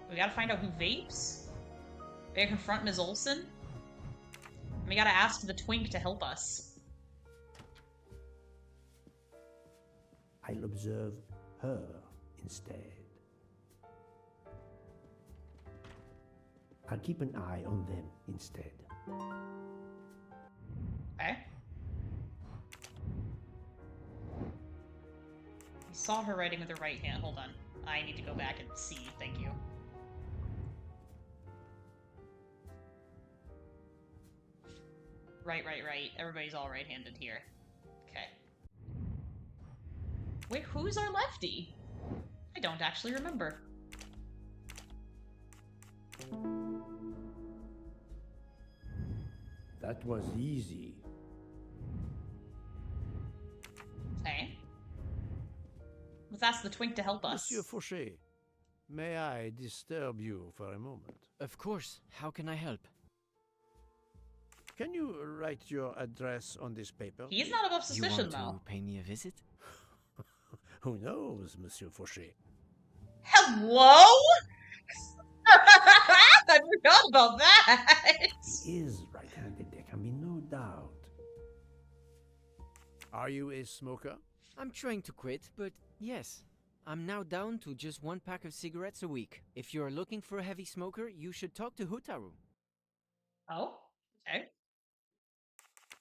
We gotta find out who vapes. We gotta confront Ms. Olsen. We gotta ask the twink to help us. I'll observe her instead. I'll keep an eye on them instead. Okay. We saw her writing with her right hand. Hold on. I need to go back and see. Thank you. Right. Everybody's all right-handed here. Okay. Wait, who's our lefty? I don't actually remember. That was easy. Okay. Let's ask the twink to help us. Monsieur Fauché, may I disturb you for a moment? Of course. How can I help? Can you write your address on this paper? He's not above You suspicion, want though. to pay me a visit? Who knows, Monsieur Fauché? Hello? I forgot about that. He is right-handed, there can be no doubt. Are you a smoker? I'm trying to quit, but yes. I'm now down to just 1 pack of cigarettes a week. If you're looking for a heavy smoker, you should talk to Hutaru. Oh, okay.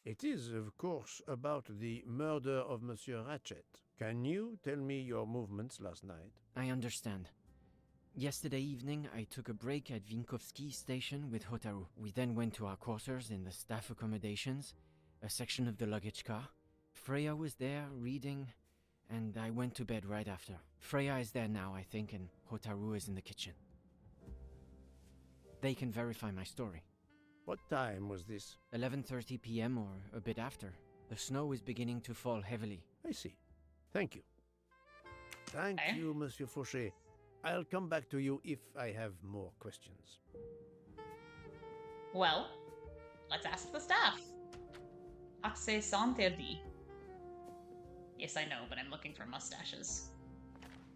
It is, of course, about the murder of Monsieur Ratchet. Can you tell me your movements last night? I understand. Yesterday evening, I took a break at Vinkovsky station with Hotaru. We then went to our quarters in the staff accommodations, a section of the luggage car. Freya was there, reading, and I went to bed right after. Freya is there now, I think, and Hotaru is in the kitchen. They can verify my story. What time was this? 11:30 p.m. or a bit after. The snow is beginning to fall heavily. I see. Thank you. Thank you, Monsieur Fauché. I'll come back to you if I have more questions. Well, let's ask the staff. Accès interdit. Yes, I know, but I'm looking for mustaches.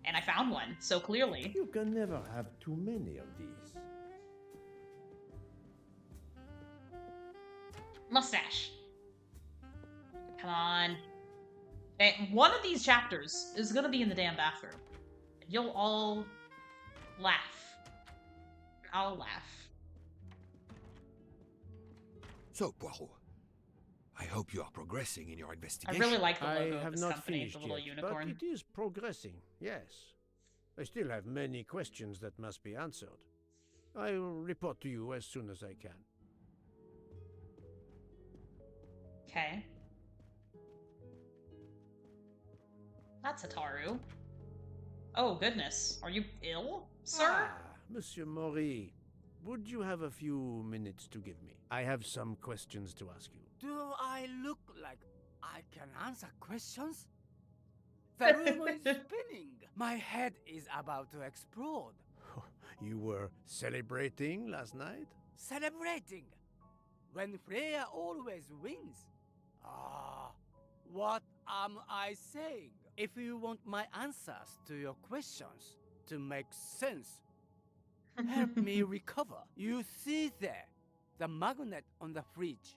And I found one, so clearly. You can never have too many of these. Mustache. Come on. Okay, one of these chapters is gonna be in the damn bathroom. And you'll all laugh. I'll laugh. So, Poirot, I hope you are progressing in your investigation. I really like the logo I of have this not company, finished the little yet, unicorn. but it is progressing, yes. I still have many questions that must be answered. I will report to you as soon as I can. Okay. That's Hataru. Oh, goodness. Are you ill, sir? Monsieur Mori, would you have a few minutes to give me? I have some questions to ask you. Do I look like I can answer questions? The room is spinning. My head is about to explode. You were celebrating last night? Celebrating? When Freya always wins. What am I saying? If you want my answers to your questions to make sense, help me recover. You see there, the magnet on the fridge.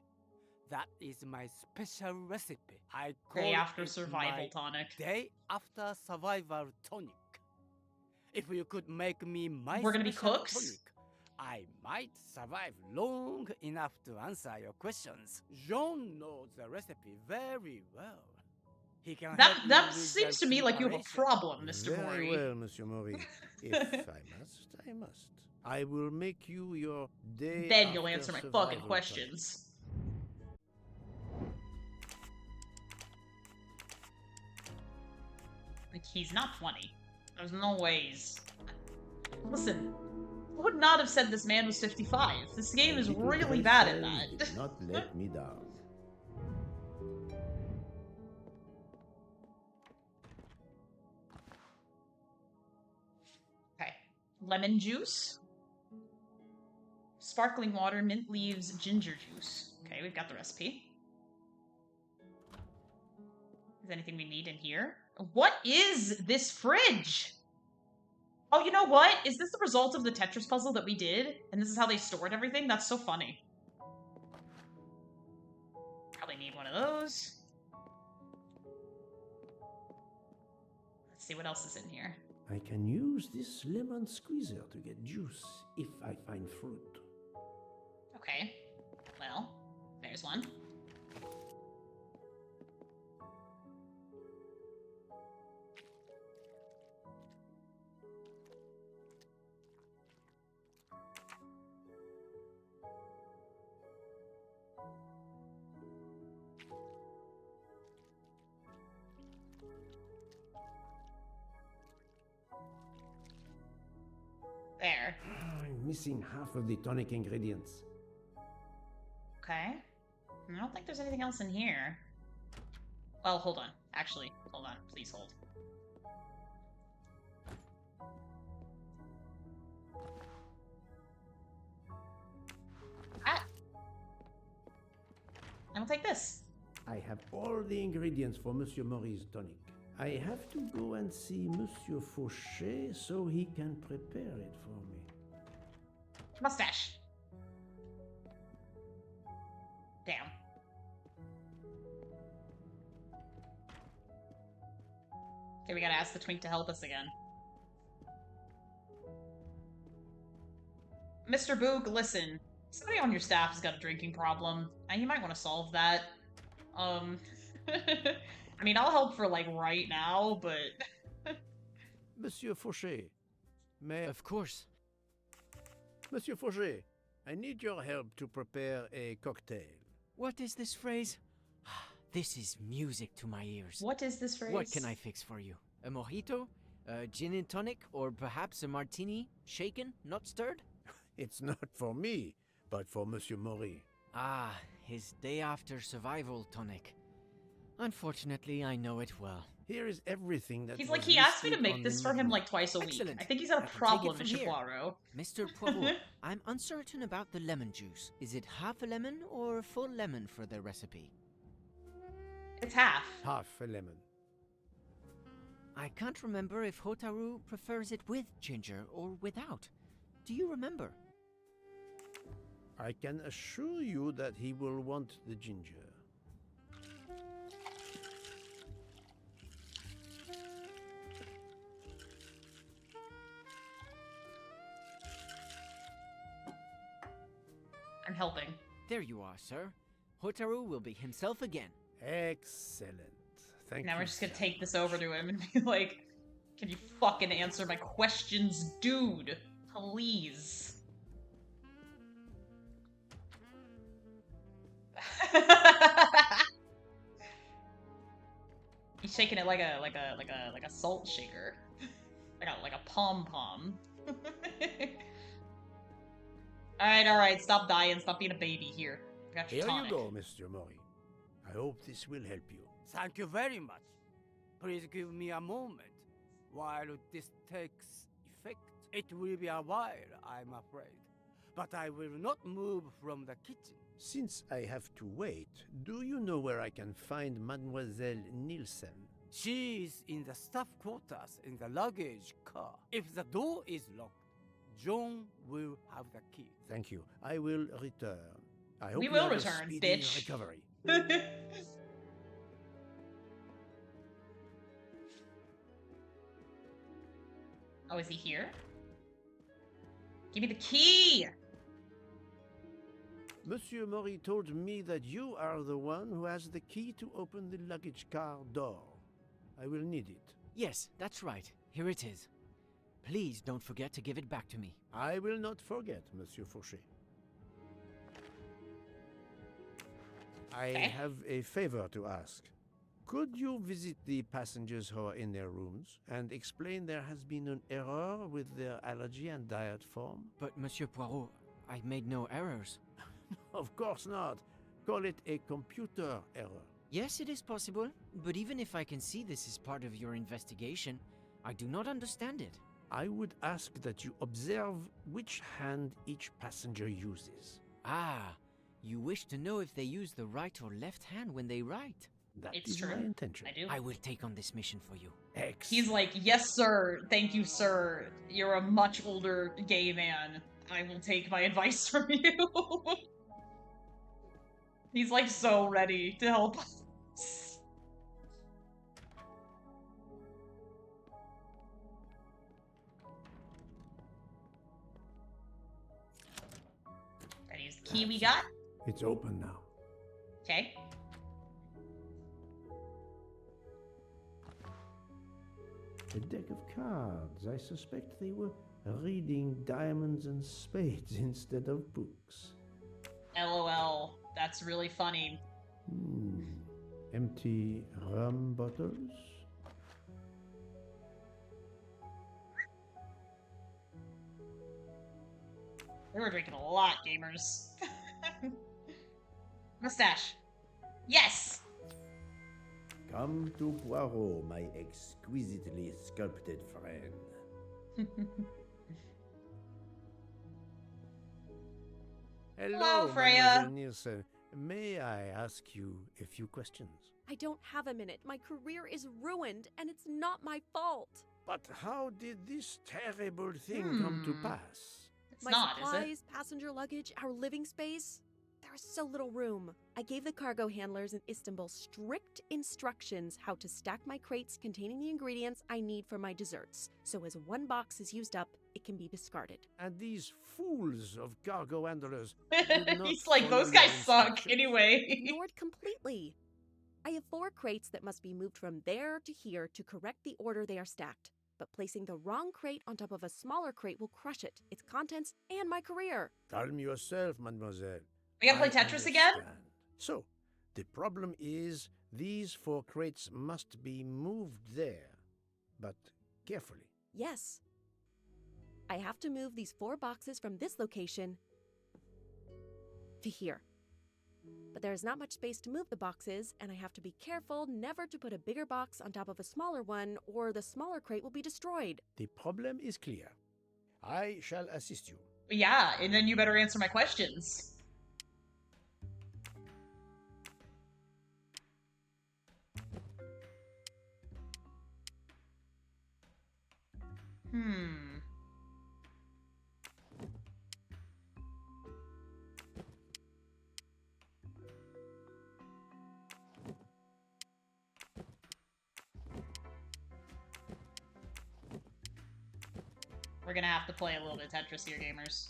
That is my special recipe. I call Day after it survival my tonic. Day after survival tonic. If you could make me my We're gonna be special cooks? tonic, I might survive long enough to answer your questions. Jean knows the recipe very well. He can help you That with seems the to me like you have a preparation. problem, Mr. Very Mori. well, Monsieur Mori. If I must, I must. I will make you your day Then you'll after answer my survival fucking questions. Like, he's not 20. There's no ways. Listen, I would not have said this man was 55. This game is Little really bad at grandson that. did not let me down. Okay. Lemon juice. Sparkling water, mint leaves, ginger juice. Okay, we've got the recipe. Is there anything we need in here? What is this fridge? Oh, you know what? Is this the result of the Tetris puzzle that we did? And this is how they stored everything? That's so funny. Probably need one of those. Let's see what else is in here. I can use this lemon squeezer to get juice if I find fruit. Okay. Well, there's one. There. I'm missing half of the tonic ingredients. Okay. I don't think there's anything else in here. Well, hold on. Actually, hold on. Please hold. Ah! I will take this. I have all the ingredients for Monsieur Mori's tonic. I have to go and see Monsieur Fauché so he can prepare it for me. Mustache. Damn. Okay, we gotta ask the twink to help us again. Mr. Boog, listen. Somebody on your staff has got a drinking problem, and you might want to solve that. I mean, I'll help for, like, right now, but... Monsieur Fauché, may... Of course. Monsieur Fauché, I need your help to prepare a cocktail. What is this phrase? This is music to my ears. What is this phrase? What can I fix for you? A mojito? A gin and tonic? Or perhaps a martini? Shaken? Not stirred? It's not for me, but for Monsieur Maury. Ah, his day after survival tonic. Unfortunately, I know it well. Here is everything that He's like, he asked me to make this for him like twice a week. Excellent. I think he's got a I can take problem, it from Mr. here. Poirot. Mr. Poirot, I'm uncertain about the lemon juice. Is it half a lemon or a full lemon for the recipe? It's half. Half a lemon. I can't remember if Hotaru prefers it with ginger or without. Do you remember? I can assure you that he will want the ginger. I'm helping. There you are, sir. Hotaru will be himself again. Excellent. Thank you. Now we're just gonna take this over to him and be like, can you fucking answer my questions, dude? Please. He's shaking it like a salt shaker. Like a pom-pom. Alright, stop dying, stop being a baby here. I got your Here tonic. you go, Mr. Maury. I hope this will help you. Thank you very much. Please give me a moment while this takes effect. It will be a while, I'm afraid. But I will not move from the kitchen. Since I have to wait, do you know where I can find Mademoiselle Nielsen? She is in the staff quarters in the luggage car. If the door is locked, John will have the key. Thank you. I will return. I hope We you will have return, a speedy bitch. recovery. Oh, is he here? Give me the key! Monsieur Maury told me that you are the one who has the key to open the luggage car door. I will need it. Yes, that's right. Here it is. Please don't forget to give it back to me. I will not forget, Monsieur Fauché. I have a favor to ask. Could you visit the passengers who are in their rooms and explain there has been an error with their allergy and diet form? But, Monsieur Poirot, I made no errors. Of course not. Call it a computer error. Yes, it is possible, but even if I can see this is part of your investigation, I do not understand it. I would ask that you observe which hand each passenger uses. Ah, you wish to know if they use the right or left hand when they write. That It's is true. my intention. I do. I will take on this mission for you. He's like, yes, sir. Thank you, sir. You're a much older gay man. I will take my advice from you. He's like so ready to help us. Ready to use the key we got? It's open now. Okay. A deck of cards. I suspect they were reading diamonds and spades instead of books. LOL. That's really funny. Empty rum bottles? We were drinking a lot, gamers. Mustache. Yes! Come to Poirot, my exquisitely sculpted friend. Hello, Freya. Mademoiselle Nielsen. May I ask you a few questions? I don't have a minute. My career is ruined, and it's not my fault. But how did this terrible thing come to pass? It's My not, is supplies, it? passenger luggage, our living space. There is so little room. I gave the cargo handlers in Istanbul strict instructions how to stack my crates containing the ingredients I need for my desserts. So as one box is used up, it can be discarded. And these fools of cargo handlers did not He's like, follow those your guys suck instructions. anyway. Ignored completely. I have 4 crates that must be moved from there to here to correct the order they are stacked. But placing the wrong crate on top of a smaller crate will crush it, its contents, and my career. Calm yourself, mademoiselle. We gotta play I Tetris again? understand. So, the problem is these 4 crates must be moved there, but carefully. Yes. I have to move these 4 boxes from this location to here. But there is not much space to move the boxes, and I have to be careful never to put a bigger box on top of a smaller one, or the smaller crate will be destroyed. The problem is clear. I shall assist you. Yeah, and then you better answer my questions. We're gonna have to play a little bit of Tetris here, gamers.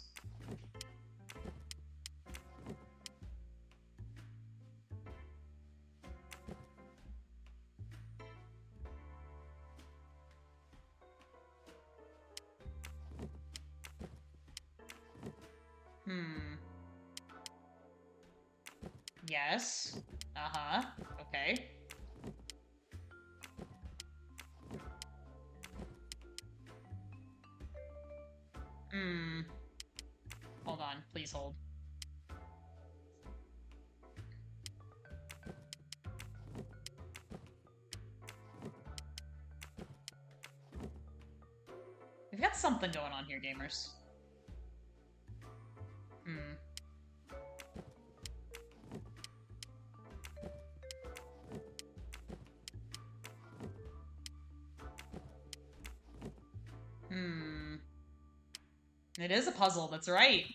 Yes. Uh-huh. Okay. Hold on. Please hold. We've got something going on here, gamers. It is a puzzle, that's right.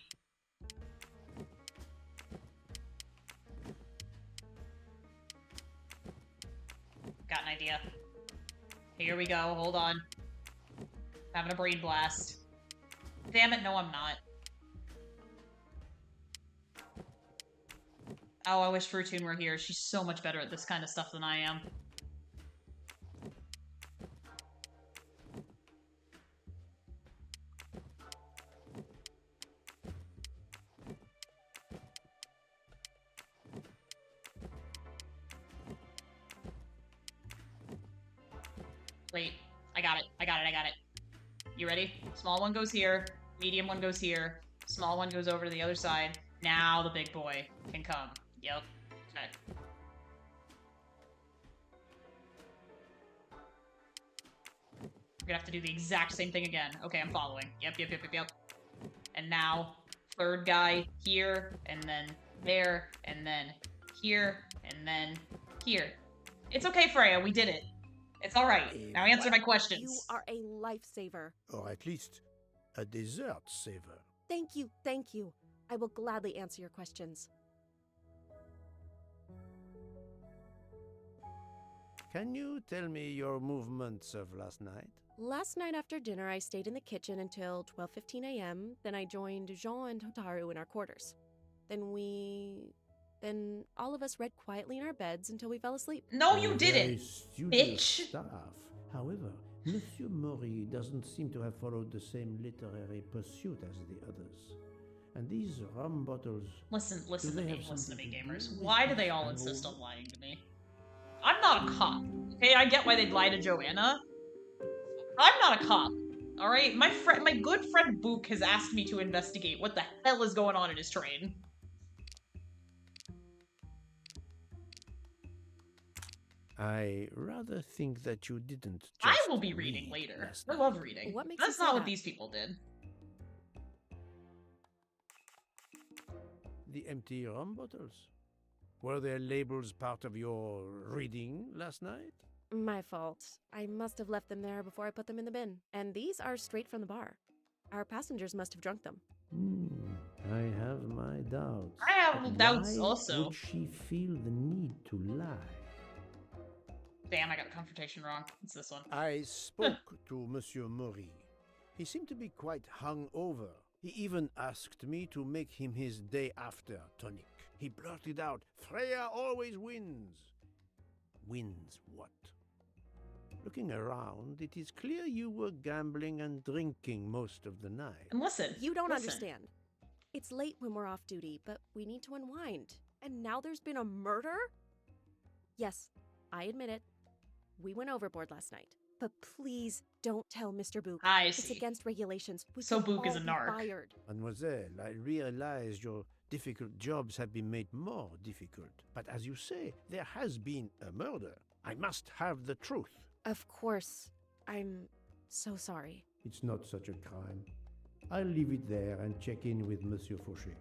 Got an idea. Here we go, hold on. Having a brain blast. Damn it, no I'm not. Oh, I wish Fortune were here. She's so much better at this kind of stuff than I am. Wait, I got it. You ready? Small one goes here, medium one goes here, small one goes over to the other side. Now the big boy can come. Yep. Okay. We're gonna have to do the exact same thing again. Okay, I'm following. Yep. And now, third guy here, and then there, and then here, and then here. It's okay, Freya, we did it. It's alright. Now answer my questions. You are a lifesaver. Or at least a dessert saver. Thank you. I will gladly answer your questions. Can you tell me your movements of last night? Last night after dinner, I stayed in the kitchen until 12:15 a.m. Then I joined Jean and Hotaru in our quarters. Then all of us read quietly in our beds until we fell asleep. No, you didn't, Studious bitch. Stuff. However, Monsieur Mori doesn't seem to have followed the same literary pursuit as the others. And these rum bottles... Listen to they me, have listen to me, something to gamers. do with Why do they all this insist on hangover? lying to me? I'm not a cop, okay? I get why they'd lie to Joanna. I'm not a cop, alright? My good friend Book has asked me to investigate what the hell is going on in his train. I rather think that you didn't just I will be reading read later. last I night. love reading. What makes That's you say not what that? these people did. The empty rum bottles. Were their labels part of your reading last night? My fault. I must have left them there before I put them in the bin. And these are straight from the bar. Our passengers must have drunk them. I have my doubts. I have But doubts why also. would she feel the need to lie? Damn, I got the confrontation wrong. It's this one. I spoke to Monsieur Maury. He seemed to be quite hungover. He even asked me to make him his day after tonic. He blurted out, "Freya always wins." Wins what? Looking around, it is clear you were gambling and drinking most of the night. And listen. You don't listen. understand. It's late when we're off duty, but we need to unwind. And now there's been a murder? Yes, I admit it. We went overboard last night. But please don't tell Mr. Book. I It's see. against regulations. We So could Book is all a be narc. fired. Mademoiselle, I realize your difficult jobs have been made more difficult. But as you say, there has been a murder. I must have the truth. Of course. I'm so sorry. It's not such a crime. I'll leave it there and check in with Monsieur Fauché.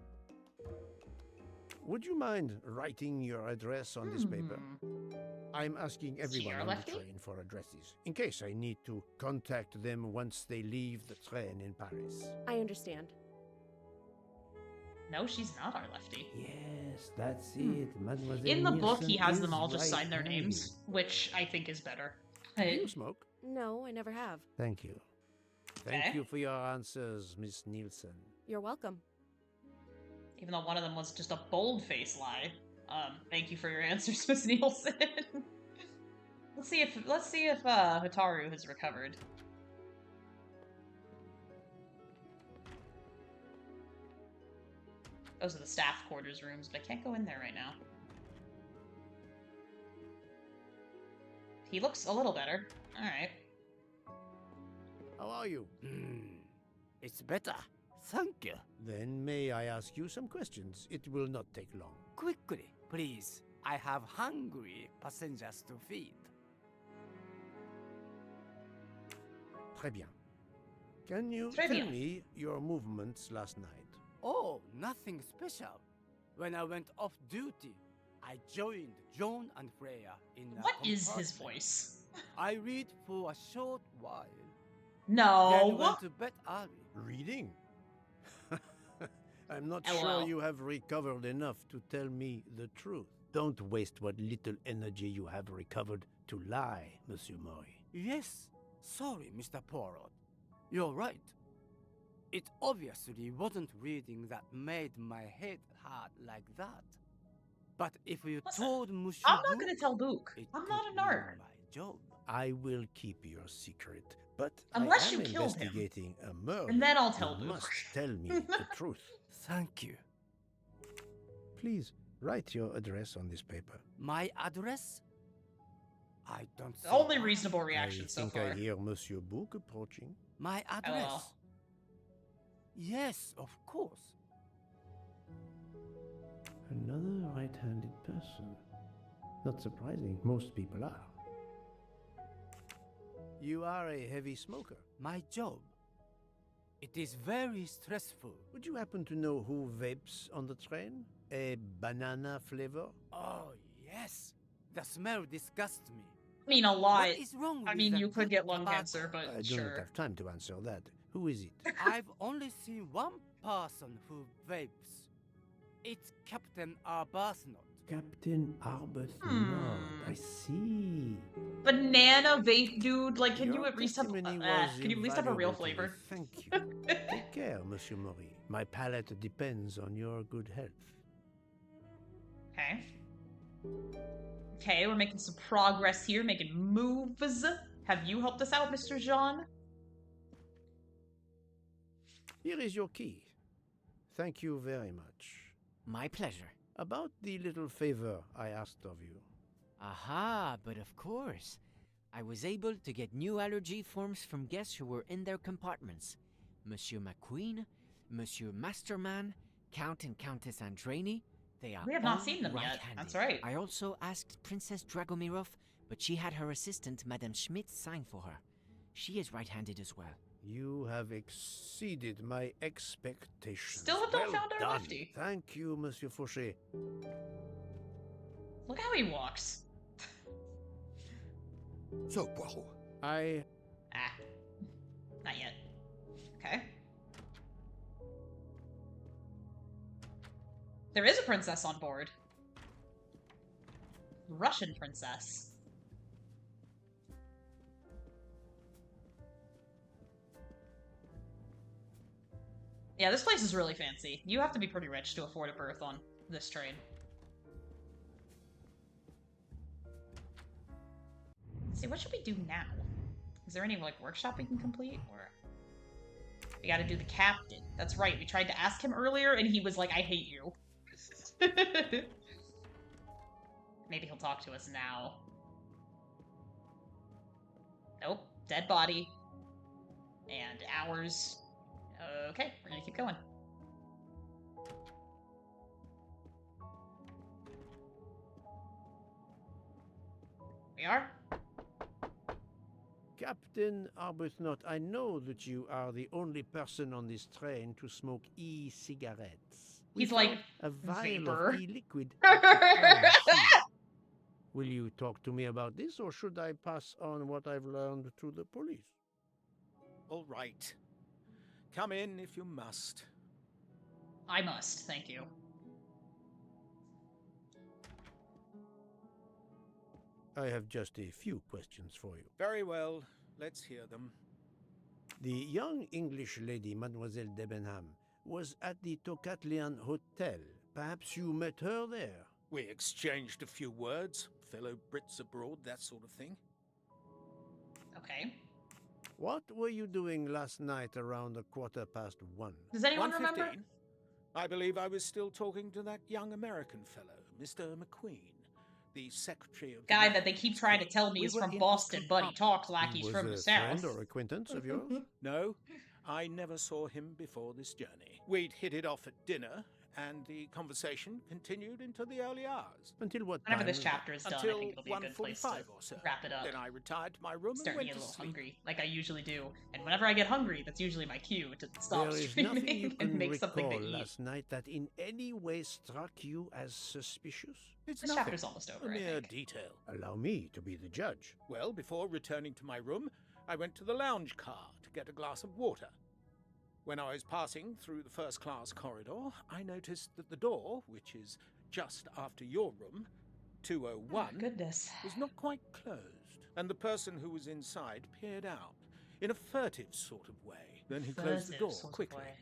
Would you mind writing your address on this paper? I'm asking everyone on the Lefty? train for addresses, in case I need to contact them once they leave the train in Paris. I understand. No, she's not our lefty. Yes, that's it, Mademoiselle. In the book, he Nielsen has them is all just sign their right-handed. names, which I think is better. Do you smoke? No, I never have. Thank you. Thank Okay. you for your answers, Miss Nielsen. You're welcome. Even though one of them was just a bold-faced lie. Thank you for your answers, Miss Nielsen. let's see if Hitaru has recovered. Those are the staff quarters rooms, but I can't go in there right now. He looks a little better. Alright. How are you? It's better. Thank you. Then may I ask you some questions? It will not take long. Quickly, please. I have hungry passengers to feed. Très bien. Can you Très tell bien. me your movements last night? Oh, nothing special. When I went off duty, I joined John and Freya in a What is his compartment. voice? I read for a short while, then No! went to bed early. Reading? I'm not LOL. sure you have recovered enough to tell me the truth. Don't waste what little energy you have recovered to lie, Monsieur Maury. Yes, sorry, Mr. Poirot. You're right. It obviously wasn't reading that made my head hurt like that. But if you Listen, told Monsieur I'm not Book, gonna tell Book. it I'm not could a narc. ruin my job. I will keep your secret, but Unless I am you killed him. investigating a murder. And then I'll tell You Luke. must tell me the truth. Thank you. Please write your address on this paper. My address? I don't see Only why. reasonable reaction I so think far. I hear Monsieur Book approaching. My address? LOL. Yes, of course. Another right-handed person. Not surprising, most people are. You are a heavy smoker. My job. It is very stressful. Would you happen to know who vapes on the train? A banana flavor? Oh, yes. The smell disgusts me. I mean, a lot. What is wrong I with mean, that you could good get lung tobacco? cancer, but I do sure. not have time to answer that. Who is it? I've only seen one person who vapes. It's Captain Arbuthnot. Captain Arbuthnot. Hmm. I see. Banana vape dude, like, can you Your at least have testimony was can you at least have a real invaluable to me. flavor? Thank you. Take care, Monsieur Maury. My palate depends on your good health. Okay. Okay, we're making some progress here, making moves. Have you helped us out, Mr. Jean? Here is your key. Thank you very much. My pleasure. About the little favor I asked of you. Aha, but of course. I was able to get new allergy forms from guests who were in their compartments. Monsieur McQueen, Monsieur Masterman, Count and Countess Andreni. They are We have not all seen them yet. right-handed. That's right. I also asked Princess Dragomirov, but she had her assistant, Madame Schmidt, sign for her. She is right-handed as well. You have exceeded my expectations. Still have not Well found our done. lefty. Thank you, Monsieur Fauché. Look how he walks. So, Poirot, I... Ah. Not yet. Okay. There is a princess on board. Russian princess. Yeah, this place is really fancy. You have to be pretty rich to afford a berth on this train. Let's see, what should we do now? Is there any, like, workshop we can complete? Or... We gotta do the captain. That's right, we tried to ask him earlier, and he was like, I hate you. Maybe he'll talk to us now. Nope. Dead body. And hours. Okay, we're gonna keep going. We are? Captain Arbuthnot, I know that you are the only person on this train to smoke e-cigarettes. He's like, a vial vapor. of e-liquid at the crime scene. Will you talk to me about this, or should I pass on what I've learned to the police? All right. Come in if you must. I must, thank you. I have just a few questions for you. Very well. Let's hear them. The young English lady, Mademoiselle Debenham, was at the Tocatlian Hotel. Perhaps you met her there? We exchanged a few words. Fellow Brits abroad, that sort of thing. Okay. What were you doing last night around 1:15? Does anyone remember? 1:15? I believe I was still talking to that young American fellow, Mr. McQueen, the secretary of... Guy that they keep trying to tell me is from Boston, but he talks like he's from the Was a South. friend or acquaintance of yours? No, I never saw him before this journey. We'd hit it off at dinner, and the conversation continued into the early hours. Until what Whenever time? this chapter is done, Until I think it'll be a good place to 1:45 or so. wrap it up. Then I retired to my room Starting and to get went a to little sleep. hungry, like I usually do. And whenever I get hungry, that's usually my cue to stop There is nothing you streaming and can make something recall to eat. last night that in any way struck you as suspicious? It's This nothing. chapter's almost over, A I mere think. detail. Allow me to be the judge. Well, before returning to my room, I went to the lounge car to get a glass of water. When I was passing through the first-class corridor, I noticed that the door, which is just after your room, 201, Oh, goodness. was not quite closed, and the person who was inside peered out in a furtive sort of way. Then he closed the Furtive door sort of quickly. way.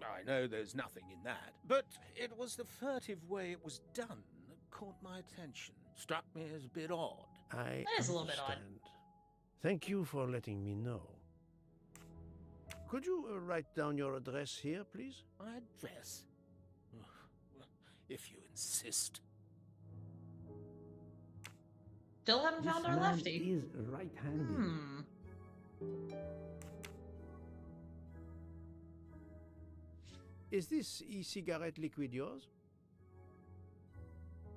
I know there's nothing in that, but it was the furtive way it was done that caught my attention. Struck me as a bit odd. I That is a little bit odd. understand. Thank you for letting me know. Could you write down your address here, please? My address? If you insist. Still haven't found our lefty. is right-handed. Hmm. Is this e-cigarette liquid yours?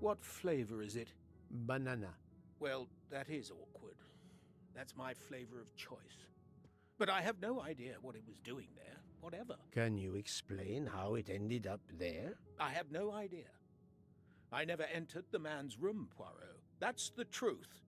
What flavor is it? Banana. Well, that is awkward. That's my flavor of choice. But I have no idea what it was doing there, whatever. Can you explain how it ended up there? I have no idea. I never entered the man's room, Poirot. That's the truth.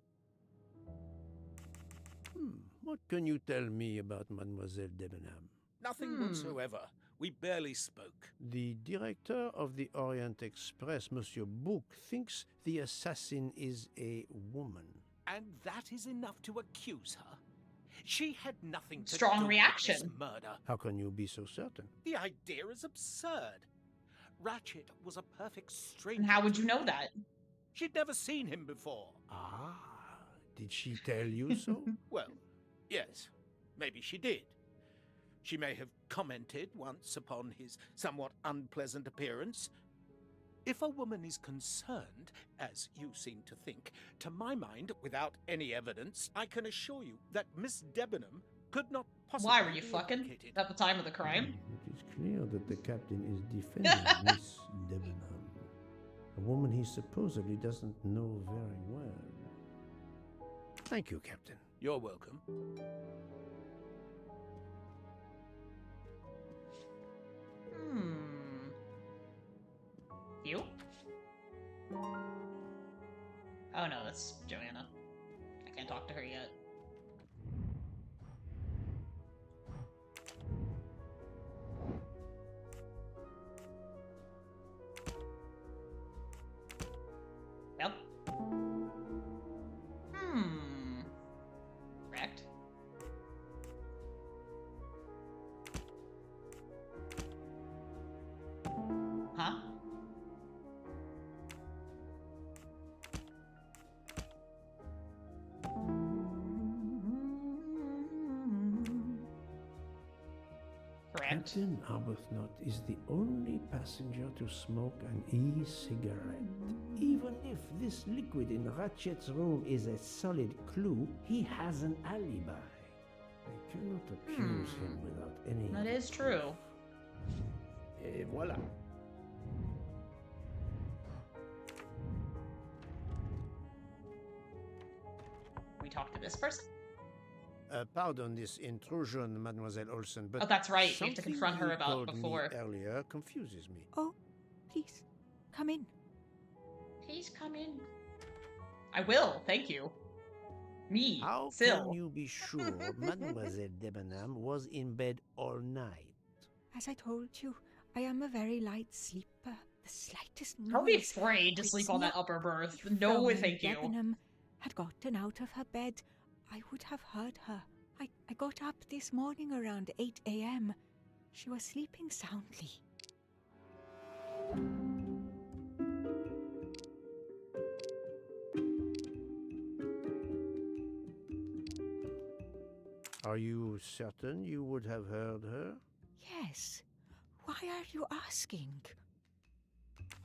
What can you tell me about Mademoiselle Debenham? Nothing whatsoever. We barely spoke. The director of the Orient Express, Monsieur Bouc, thinks the assassin is a woman. And that is enough to accuse her. She had nothing to Strong do reaction. with this murder. How can you be so certain? The idea is absurd. Ratchet was a perfect stranger. And how would you know that? She'd never seen him before. Ah, did she tell you so? Well, yes, maybe she did. She may have commented once upon his somewhat unpleasant appearance. If a woman is concerned, as you seem to think, to my mind, without any evidence, I can assure you that Miss Debenham could not possibly Why were you be fucking implicated. at the time of the crime? It is clear that the captain is defending Miss Debenham, a woman he supposedly doesn't know very well. Thank you, Captain. You're welcome. You? Oh no, that's Joanna. I can't talk to her yet. Yep. Correct. Huh? Correct. Captain Arbuthnot is the only passenger to smoke an e-cigarette. Even if this liquid in Ratchet's room is a solid clue, he has an alibi. I cannot accuse him without any... That is true. Et voilà. We talk to this person? Pardon this intrusion, Mademoiselle Olsen, but Oh, that's right. We have to something confront her you about told me before. earlier confuses me. Oh, please, come in. Please come in. I will, thank you. Me, How Syl. can you be sure Mademoiselle Debenham was in bed all night? As I told you, I am a very light sleeper. The slightest noise. Don't be afraid to wakes sleep on me that up. upper berth. If No, Fraulein thank you. Debenham had gotten out of her bed, I would have heard her. I got up this morning around 8 a.m. She was sleeping soundly. Are you certain you would have heard her? Yes. Why are you asking?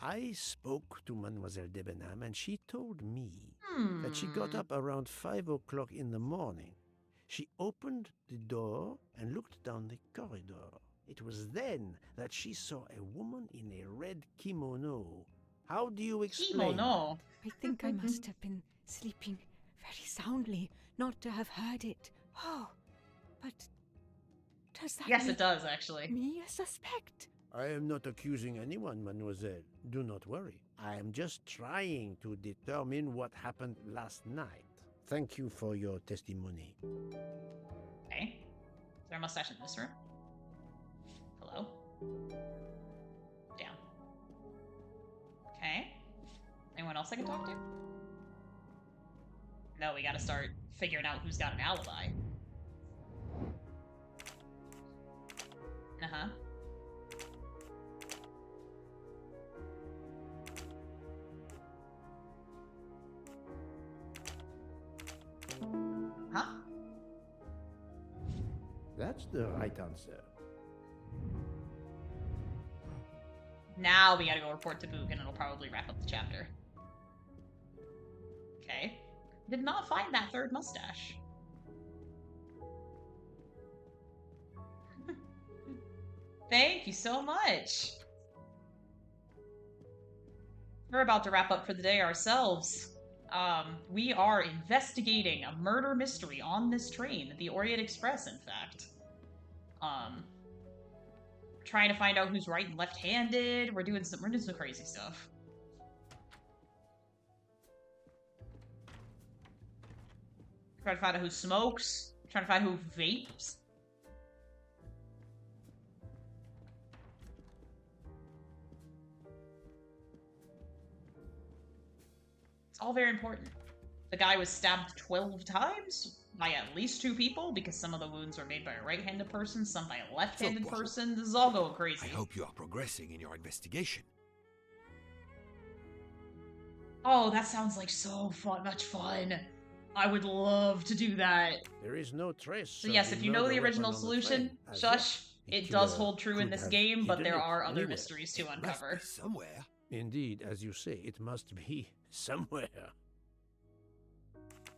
I spoke to Mademoiselle Debenham and she told me that she got up around 5 o'clock in the morning. She opened the door and looked down the corridor. It was then that she saw a woman in a red kimono. How do you explain? Kimono. I think I must have been sleeping very soundly not to have heard it. Oh, but does that Yes, make it does, actually. me a suspect? I am not accusing anyone, mademoiselle. Do not worry. I am just trying to determine what happened last night. Thank you for your testimony. Okay. Is there a mustache in this room? Hello? Damn. Okay. Anyone else I can talk to? No, we gotta start figuring out who's got an alibi. Uh-huh. Huh? That's the right answer. Now we gotta go report to Boog and it'll probably wrap up the chapter. Okay. Did not find that third mustache. Thank you so much. We're about to wrap up for the day ourselves. We are investigating a murder mystery on this train, the Orient Express, in fact. Trying to find out who's right and left-handed. We're doing some crazy stuff. Trying to find out who smokes. Trying to find who vapes. It's all very important. The guy was stabbed 12 times by at least 2 people, because some of the wounds were made by a right-handed person, some by a left-handed person. This is all going crazy. I hope you are progressing in your investigation. Oh, that sounds like so much fun. I would love to do that. There is no trace. So yes, if you know the original solution, shush, it does hold true in this game, but there are other mysteries to uncover. Somewhere. Indeed, as you say, it must be somewhere.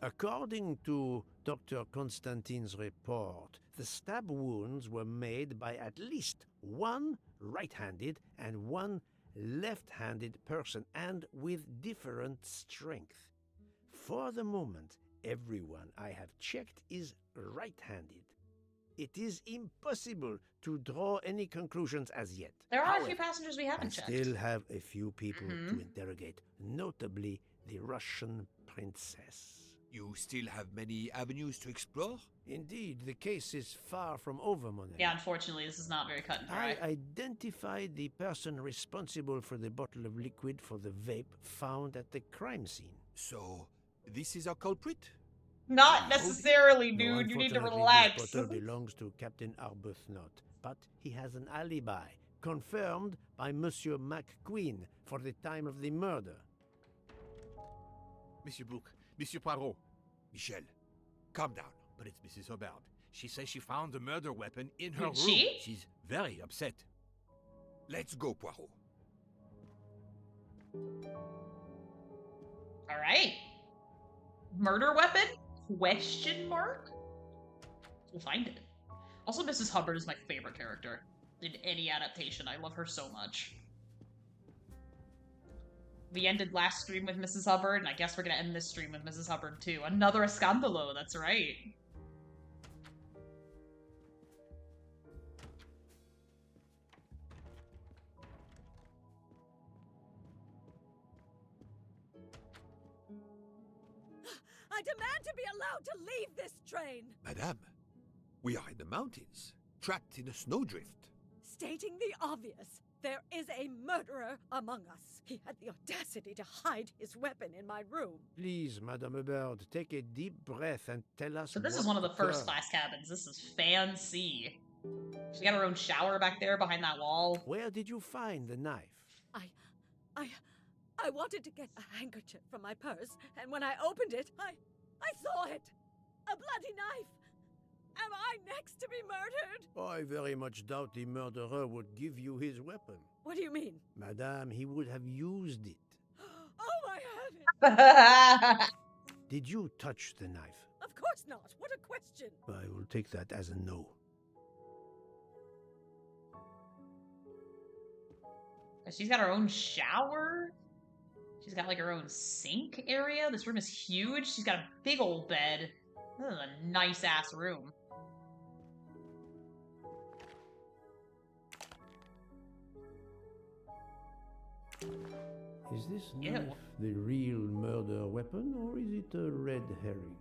According to Dr. Constantine's report, the stab wounds were made by at least one right-handed and one left-handed person, and with different strength. For the moment, everyone I have checked is right-handed. It is impossible to draw any conclusions as yet. There are However, a few passengers we haven't checked. I still have a few people to interrogate, notably the Russian princess. You still have many avenues to explore? Indeed, the case is far from over, mon ami. Yeah, unfortunately, this is not very cut and dry. I identified the person responsible for the bottle of liquid for the vape found at the crime scene. So, this is our culprit? Not necessarily, No, dude. You need to unfortunately, relax. This bottle belongs to Captain Arbuthnot, but he has an alibi, confirmed by Monsieur McQueen for the time of the murder. Monsieur Bouc, Monsieur Poirot. Michel, calm down. But it's Mrs. Hubbard. She says she found the murder weapon in her room. She? She's very upset. Let's go, Poirot. All right. Murder weapon? Question mark? We'll find it. Also, Mrs. Hubbard is my favorite character in any adaptation. I love her so much. We ended last stream with Mrs. Hubbard, and I guess we're gonna end this stream with Mrs. Hubbard too. Another Escandalo, that's right. I demand to be allowed to leave this train! Madame, we are in the mountains, trapped in a snowdrift. Stating the obvious, there is a murderer among us. He had the audacity to hide his weapon in my room. Please, Madame Hubbard, take a deep breath and tell us. So this is one of the first class cabins. This is fancy. She's got her own shower back there behind that wall. Where did you find the knife? I wanted to get a handkerchief from my purse, and when I opened it, I saw it! A bloody knife! Am I next to be murdered? I very much doubt the murderer would give you his weapon. What do you mean? Madame, he would have used it. Oh, I have it! Did you touch the knife? Of course not. What a question. I will take that as a no. She's got her own shower. She's got like her own sink area. This room is huge. She's got a big old bed. This is a nice ass room. Is this Ew. knife the real murder weapon, or is it a red herring?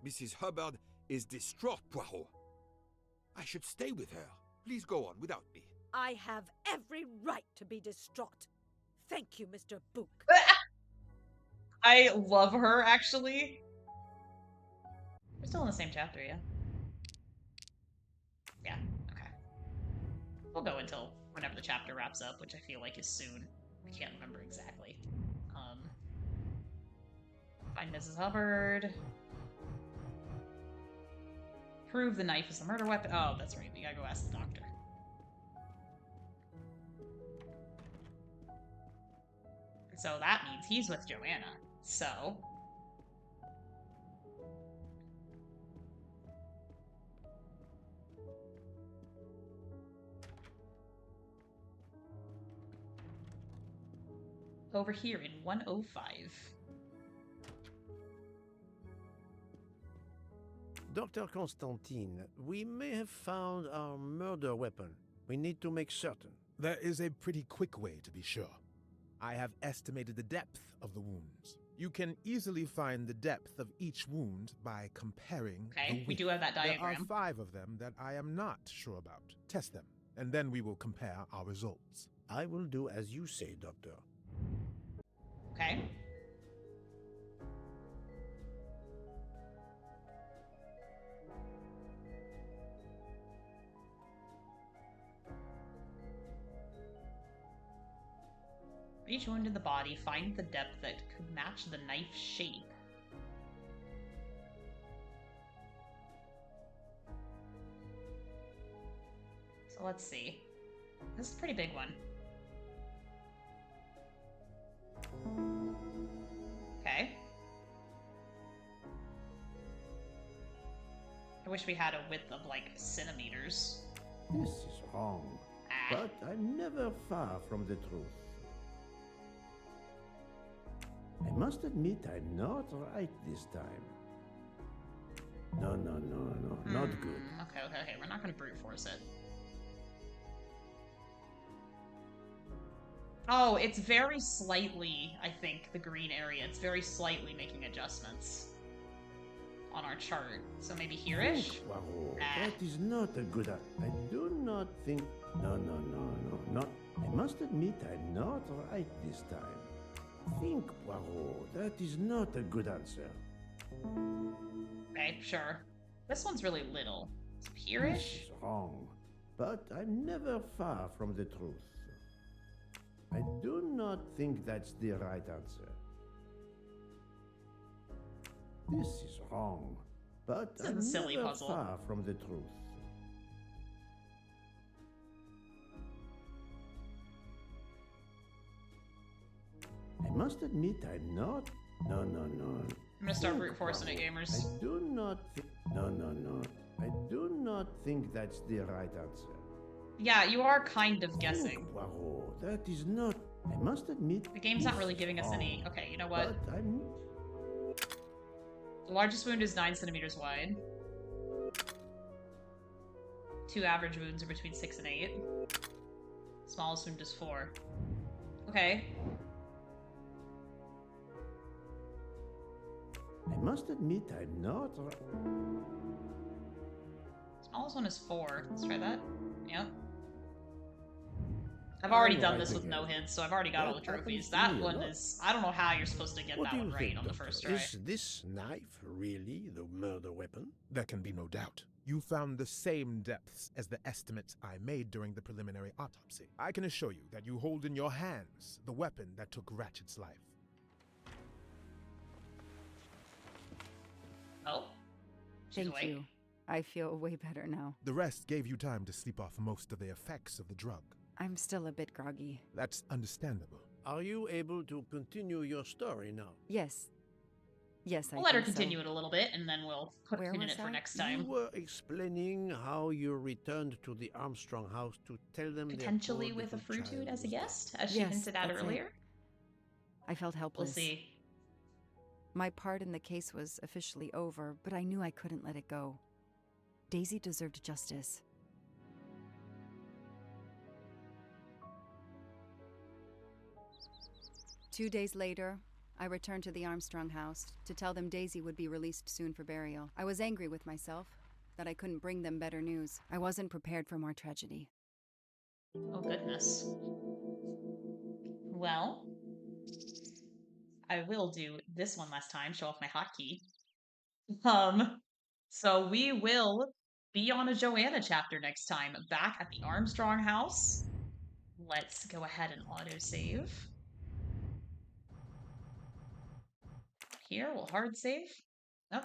Mrs. Hubbard is distraught, Poirot. I should stay with her. Please go on without me. I have every right to be distraught. Thank you, Mr. Bouc. I love her, actually. We're still in the same chapter, yeah? Yeah, okay. We'll go until whenever the chapter wraps up, which I feel like is soon. I can't remember exactly. Find Mrs. Hubbard. Prove the knife is a murder weapon. Oh, that's right. We gotta go ask the doctor. So that means he's with Joanna. So... over here in 105. Dr. Constantine, we may have found our murder weapon. We need to make certain. There is a pretty quick way to be sure. I have estimated the depth of the wounds. You can easily find the depth of each wound by comparing the Okay, we width. do have that There are diagram. 5 of them that I am not sure about. Test them, and then we will compare our results. I will do as you say, Doctor. Okay. For each wound in the body, find the depth that could match the knife shape. So let's see. This is a pretty big one. Okay. I wish we had a width of like centimeters. This is wrong. But I'm never far from the truth. I must admit I'm not right this time. No, not good. Okay. We're not gonna brute force it. Oh, it's very slightly, I think, the green area. It's very slightly making adjustments on our chart. So maybe here-ish? That is not a good... I do not think... No. I must admit I'm not right this time. Think, Poirot. That is not a good answer. Okay, sure. This one's really little. It's This here-ish? is wrong, but I'm never far from the truth. I do not think that's the right answer. This is wrong, but This is I'm a silly never puzzle. far from the truth. I must admit I'm not... No. I'm gonna start brute forcing it, gamers. I do not think... No. I do not think that's the right answer. Yeah, you are kind of guessing. Poirot, that is not... I must admit... The game's not this really is giving us any... wrong, Okay, you know what? But I'm... The largest wound is 9 centimeters wide. 2 average wounds are between 6 and 8. Smallest wound is 4. Okay. I must admit I'm not... Smallest one is 4. Let's try that. Yep. I've already done this with no hints, so I've already got all the trophies. That one is... I don't know how you're supposed to get that one right on the first try. Is this knife really the murder weapon? There can be no doubt. You found the same depths as the estimates I made during the preliminary autopsy. I can assure you that you hold in your hands the weapon that took Ratchet's life. Oh? She's Thank awake. you. I feel way better now. The rest gave you time to sleep off most of the effects of the drug. I'm still a bit groggy. That's understandable. Are you able to continue your story now? Yes. Yes, We'll I let her think so. continue it a little bit, and then we'll put a Where pin in was it for I? next time. You were explaining how you returned to the Armstrong house to tell them their Potentially poor with a little fruitude child as a was dead. guest, as she Yes, hinted at that's it. earlier. I felt We'll helpless. see. My part in the case was officially over, but I knew I couldn't let it go. Daisy deserved justice. Two days later, I returned to the Armstrong house to tell them Daisy would be released soon for burial. I was angry with myself that I couldn't bring them better news. I wasn't prepared for more tragedy. Oh, goodness. Well, I will do this one last time, show off my hotkey. So we will be on a Joanna chapter next time, back at the Armstrong house. Let's go ahead and autosave. Here, we'll hard save. Nope.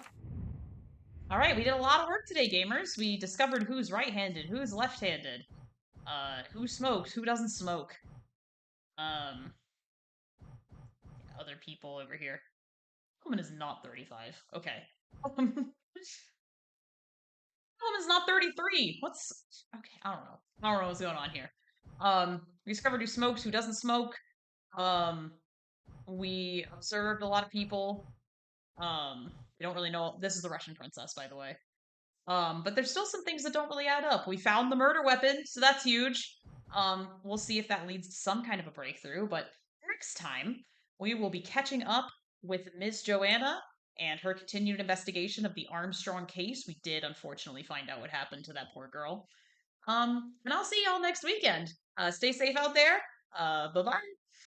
All right, we did a lot of work today, gamers. We discovered who's right-handed, who's left-handed, who smokes, who doesn't smoke. Other people over here. Woman is not 35. Okay. Woman is not 33. What's... Okay, I don't know. I don't know what's going on here. We discovered who smokes, who doesn't smoke. We observed a lot of people. We don't really know... This is the Russian princess, by the way. But there's still some things that don't really add up. We found the murder weapon, so that's huge. We'll see if that leads to some kind of a breakthrough, but next time, we will be catching up with Ms. Joanna and her continued investigation of the Armstrong case. We did, unfortunately, find out what happened to that poor girl. And I'll see y'all next weekend. Stay safe out there. Bye-bye.